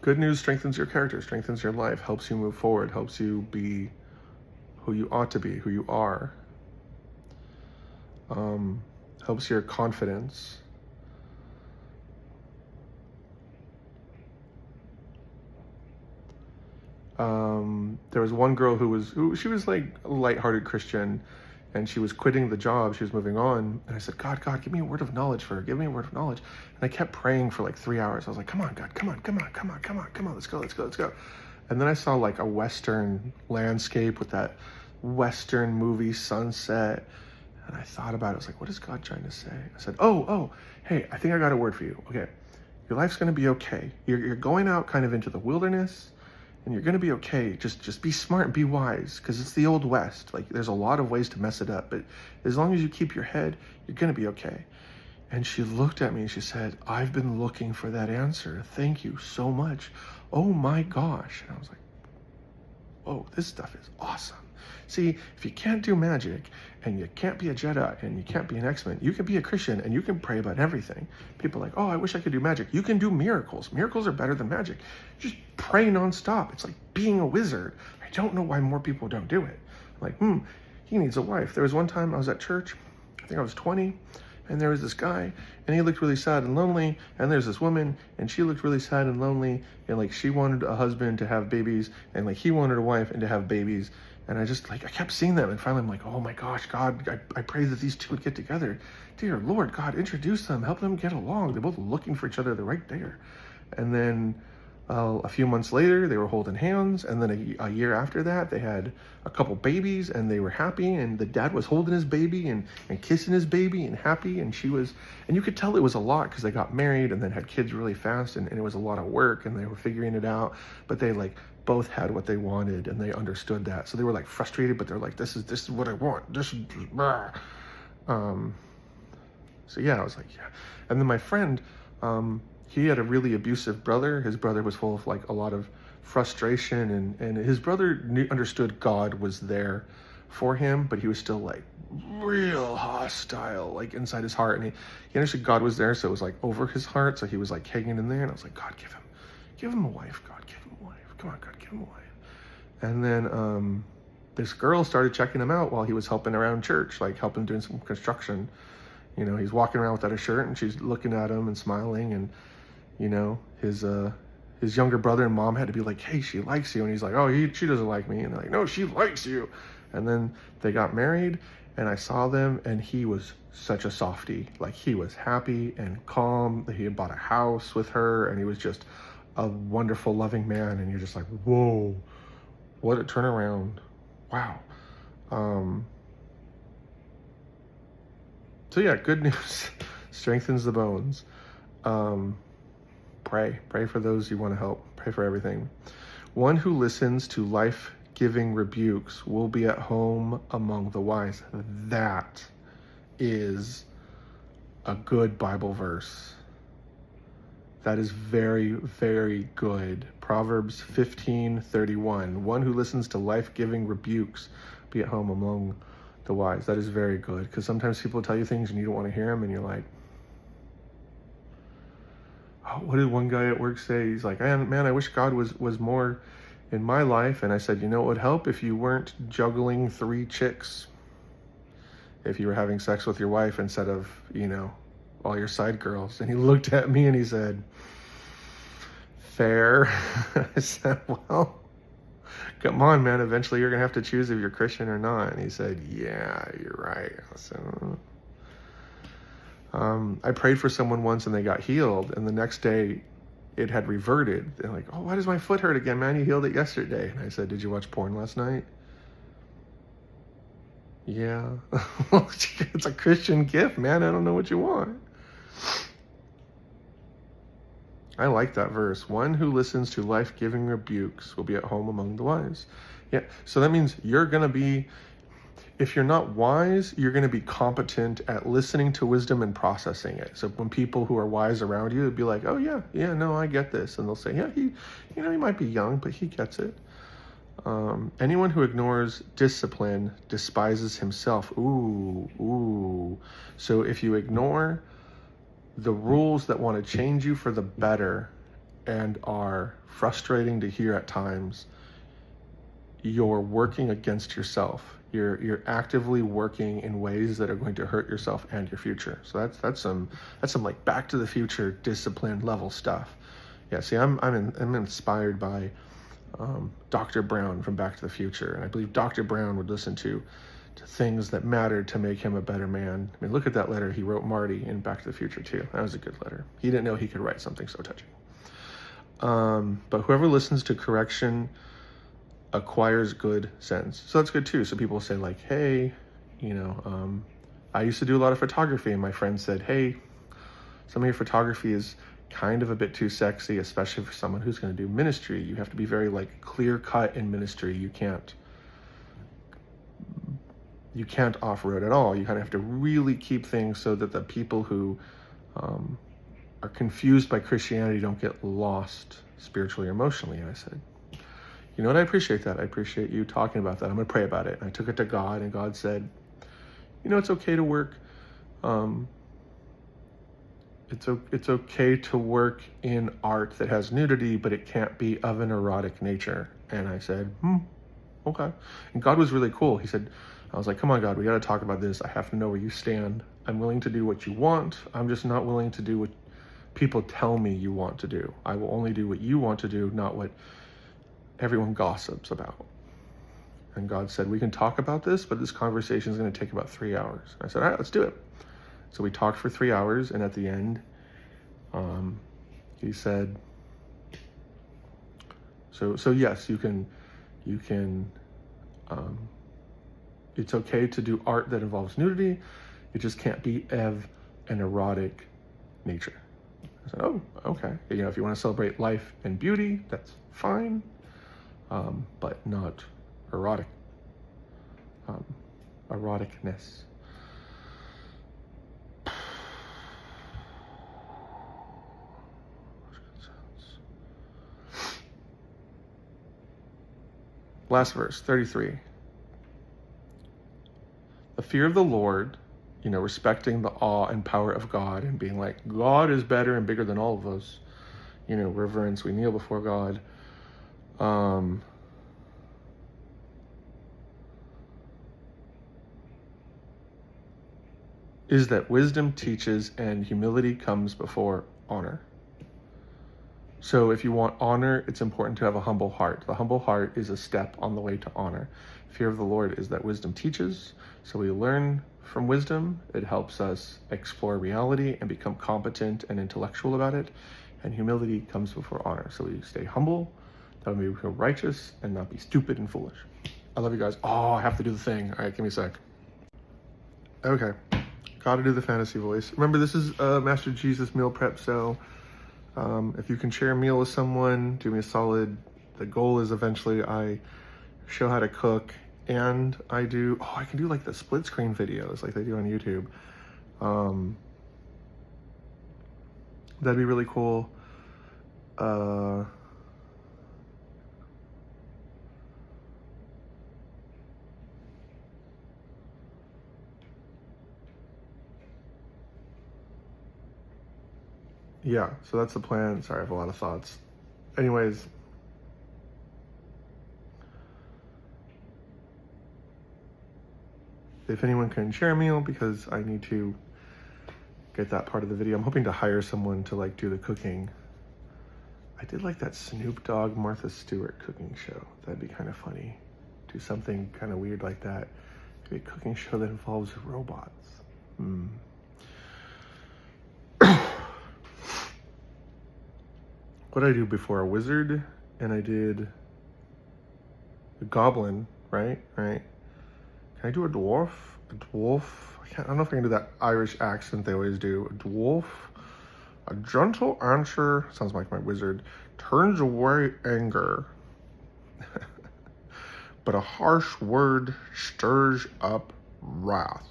Good news strengthens your character, strengthens your life, helps you move forward, helps you be who you ought to be, who you are. Helps your confidence. There was one girl who she was like a lighthearted Christian, and she was quitting the job. She was moving on. And I said, God, give me a word of knowledge for her. Give me a word of knowledge. And I kept praying for like 3 hours. I was like, come on, God, come on. Let's go. And then I saw like a Western landscape with that Western movie sunset. And I thought about it. I was like, what is God trying to say? I said, oh, hey, I think I got a word for you. Okay. Your life's going to be okay. You're going out kind of into the wilderness, and you're going to be okay. Just be smart and be wise, because it's the old West. Like, there's a lot of ways to mess it up, but as long as you keep your head, you're going to be okay. And she looked at me and she said, I've been looking for that answer. Thank you so much. Oh my gosh. And I was like, oh, this stuff is awesome. See, if you can't do magic, and you can't be a Jedi, and you can't be an X-Men, you can be a Christian, and you can pray about everything. People are like, oh, I wish I could do magic. You can do miracles. Miracles are better than magic. Just pray nonstop. It's like being a wizard. I don't know why more people don't do it. Like, he needs a wife. There was one time I was at church, I think I was 20, and there was this guy, and he looked really sad and lonely, and there's this woman, and she looked really sad and lonely, and like she wanted a husband to have babies, and like he wanted a wife and to have babies. And I just, like, I kept seeing them, and finally I'm like, oh my gosh, God, I pray that these two would get together. Dear Lord, God, introduce them, help them get along. They're both looking for each other, they're right there. And then A few months later, they were holding hands, and then a year after that, they had a couple babies, and they were happy, and the dad was holding his baby and kissing his baby and happy, and and you could tell it was a lot because they got married and then had kids really fast, and it was a lot of work, and they were figuring it out, but they like both had what they wanted, and they understood that. So they were like frustrated, but they're like, this is what I want. This is, blah. So yeah, I was like, yeah. And then my friend, he had a really abusive brother. His brother was full of like a lot of frustration, and his brother understood God was there for him, but he was still like real hostile, like inside his heart. And he understood God was there, so it was like over his heart. So he was like hanging in there, and I was like, God, give him a wife. God, give him a wife. Come on, God, give him a wife. And then this girl started checking him out while he was helping around church, like helping doing some construction. You know, he's walking around without a shirt, and she's looking at him and smiling, and you know, his younger brother and mom had to be like, hey, she likes you. And he's like, oh, she doesn't like me. And they're like, no, she likes you. And then they got married, and I saw them, and he was such a softie. Like, he was happy and calm. He had bought a house with her, and he was just a wonderful, loving man. And you're just like, whoa, what a turnaround. Wow. So yeah, good news. Strengthens the bones. Pray for those you want to help. Pray for everything. One who listens to life-giving rebukes will be at home among the wise. That is a good Bible verse. That is very, very good. Proverbs 15:31. One who listens to life-giving rebukes be at home among the wise. That is very good, because sometimes people tell you things and you don't want to hear them, and you're like, oh, what did one guy at work say? He's like, man, I wish God was more in my life. And I said, you know what would help? If you weren't juggling 3 chicks. If you were having sex with your wife instead of, you know, all your side girls. And he looked at me and he said, fair. I said, well, come on, man. Eventually you're going to have to choose if you're Christian or not. And he said, yeah, you're right. I said, I prayed for someone once and they got healed, and the next day it had reverted. They're like, oh, why does my foot hurt again, man? You healed it yesterday. And I said, did you watch porn last night? Yeah. It's a Christian gift, man. I don't know what you want. I like that verse. One who listens to life-giving rebukes will be at home among the wise. Yeah. So that means you're going to be, if you're not wise, you're going to be competent at listening to wisdom and processing it. So when people who are wise around you, it'd be like, oh yeah, no, I get this. And they'll say, yeah, he might be young, but he gets it. Anyone who ignores discipline despises himself. Ooh. So if you ignore the rules that want to change you for the better and are frustrating to hear at times, you're working against yourself. You're actively working in ways that are going to hurt yourself and your future. So that's some like Back to the Future discipline level stuff. Yeah. See, I'm inspired by Dr. Brown from Back to the Future, and I believe Dr. Brown would listen to things that mattered to make him a better man. I mean, look at that letter he wrote Marty in Back to the Future too. That was a good letter. He didn't know he could write something so touching. But whoever listens to correction acquires good sense. So that's good too. So people say like, hey, I used to do a lot of photography, and my friend said, hey, some of your photography is kind of a bit too sexy, especially for someone who's going to do ministry. You have to be very like clear cut in ministry. You can't off-road at all. You kind of have to really keep things so that the people who are confused by Christianity don't get lost spiritually or emotionally. And I said, you know what, I appreciate that. I appreciate you talking about that. I'm going to pray about it. And I took it to God, and God said, it's okay to work. It's okay to work in art that has nudity, but it can't be of an erotic nature. And I said, okay. And God was really cool. I was like, come on, God, we got to talk about this. I have to know where you stand. I'm willing to do what you want. I'm just not willing to do what people tell me you want to do. I will only do what you want to do, not what everyone gossips about. And God said, we can talk about this, but this conversation is going to take about 3 hours. I said, all right, let's do it. So we talked for 3 hours, and at the end, he said, So yes, you can, it's okay to do art that involves nudity. It just can't be of an erotic nature. I said, oh, okay. If you want to celebrate life and beauty, that's fine, but not erotic, eroticness. Last verse, 33. The fear of the Lord, respecting the awe and power of God and being like, God is better and bigger than all of us. Reverence, we kneel before God. Is that wisdom teaches and humility comes before honor. So if you want honor, it's important to have a humble heart. The humble heart is a step on the way to honor. Fear of the Lord is that wisdom teaches. So we learn from wisdom. It helps us explore reality and become competent and intellectual about it. And humility comes before honor. So we stay humble, that we become righteous, and not be stupid and foolish. I love you guys. Oh, I have to do the thing. All right, give me a sec. Okay, gotta do the fantasy voice. Remember, this is Master Jesus meal prep, so if you can share a meal with someone, do me a solid. The goal is eventually I show how to cook, and I can do like the split screen videos like they do on YouTube. That'd be really cool. Yeah, so that's the plan. Sorry, I have a lot of thoughts. Anyways, if anyone can share a meal, because I need to get that part of the video. I'm hoping to hire someone to like do the cooking. I did like that Snoop Dogg, Martha Stewart cooking show. That'd be kind of funny. Do something kind of weird like that. Maybe a cooking show that involves robots. What did I do before? A wizard, and I did a goblin, right? Can I do a dwarf? I don't know if I can do that Irish accent they always do. A dwarf. A gentle answer, sounds like my wizard, turns away anger. But a harsh word stirs up wrath.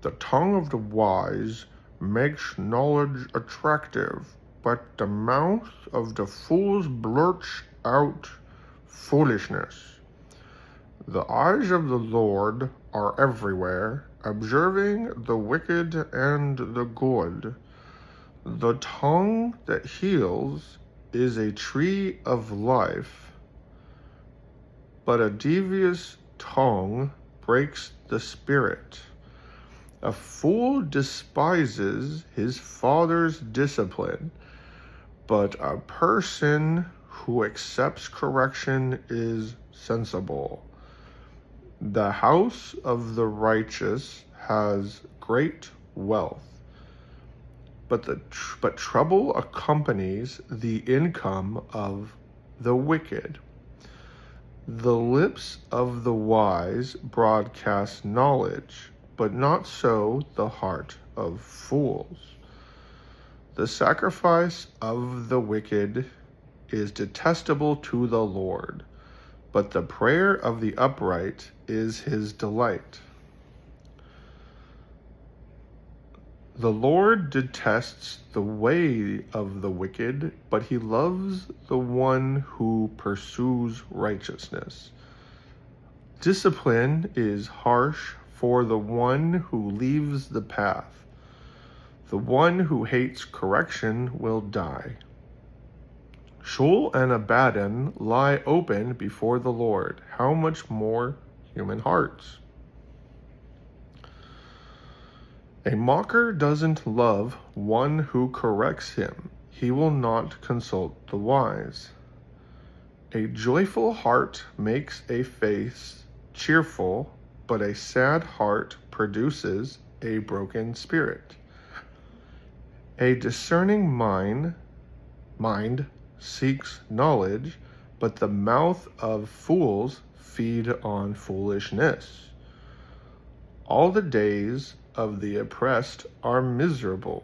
The tongue of the wise makes knowledge attractive, but the mouth of the fools blurts out foolishness. The eyes of the Lord are everywhere, observing the wicked and the good. The tongue that heals is a tree of life, but a devious tongue breaks the spirit. A fool despises his father's discipline, but a person who accepts correction is sensible. The house of the righteous has great wealth, but trouble accompanies the income of the wicked. The lips of the wise broadcast knowledge, but not so the heart of fools. The sacrifice of the wicked is detestable to the Lord, but the prayer of the upright is his delight. The Lord detests the way of the wicked, but he loves the one who pursues righteousness. Discipline is harsh for the one who leaves the path. The one who hates correction will die. Sheol and Abaddon lie open before the Lord. How much more human hearts? A mocker doesn't love one who corrects him. He will not consult the wise. A joyful heart makes a face cheerful, but a sad heart produces a broken spirit. A discerning mind seeks knowledge, but the mouth of fools feed on foolishness. All the days of the oppressed are miserable,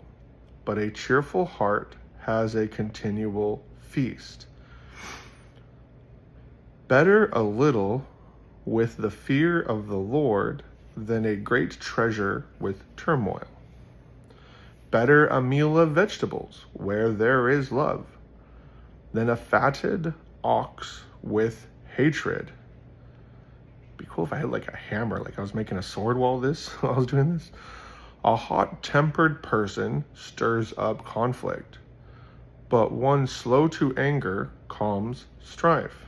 but a cheerful heart has a continual feast. Better a little with the fear of the Lord than a great treasure with turmoil. Better a meal of vegetables where there is love than a fatted ox with hatred. Be cool if I had like a hammer, like I was making a sword while I was doing this. A hot-tempered person stirs up conflict, but one slow to anger calms strife.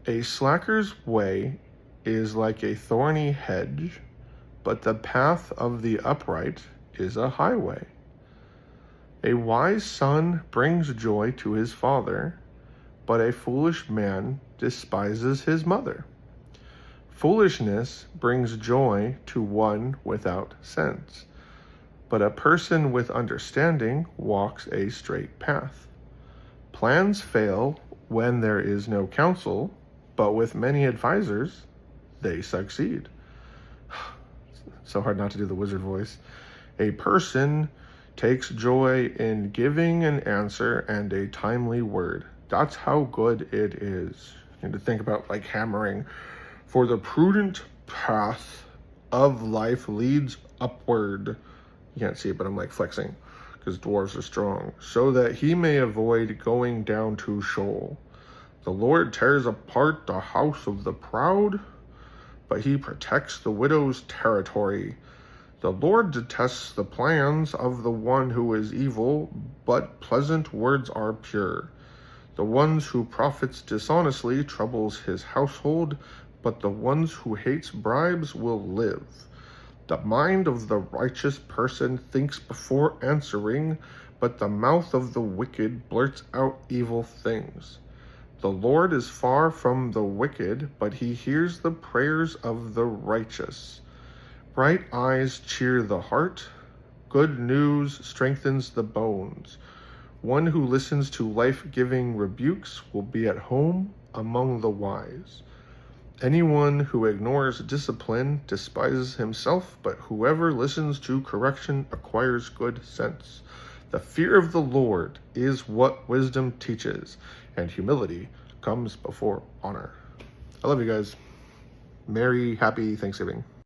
A slacker's way is like a thorny hedge, but the path of the upright is a highway. A wise son brings joy to his father, but a foolish man despises his mother. Foolishness brings joy to one without sense, but a person with understanding walks a straight path. Plans fail when there is no counsel, but with many advisors, they succeed. So hard not to do the wizard voice. A person takes joy in giving an answer and a timely word. That's how good it is. You need to think about like hammering. For the prudent path of life leads upward. You can't see it, but I'm like flexing because dwarves are strong. So that he may avoid going down to Sheol. The Lord tears apart the house of the proud, but he protects the widow's territory. The Lord detests the plans of the one who is evil, but pleasant words are pure. The ones who profits dishonestly troubles his household, but the ones who hates bribes will live. The mind of the righteous person thinks before answering, but the mouth of the wicked blurts out evil things. The Lord is far from the wicked, but he hears the prayers of the righteous. Bright eyes cheer the heart. Good news strengthens the bones. One who listens to life-giving rebukes will be at home among the wise. Anyone who ignores discipline despises himself, but whoever listens to correction acquires good sense. The fear of the Lord is what wisdom teaches, and humility comes before honor. I love you guys. Merry, happy Thanksgiving.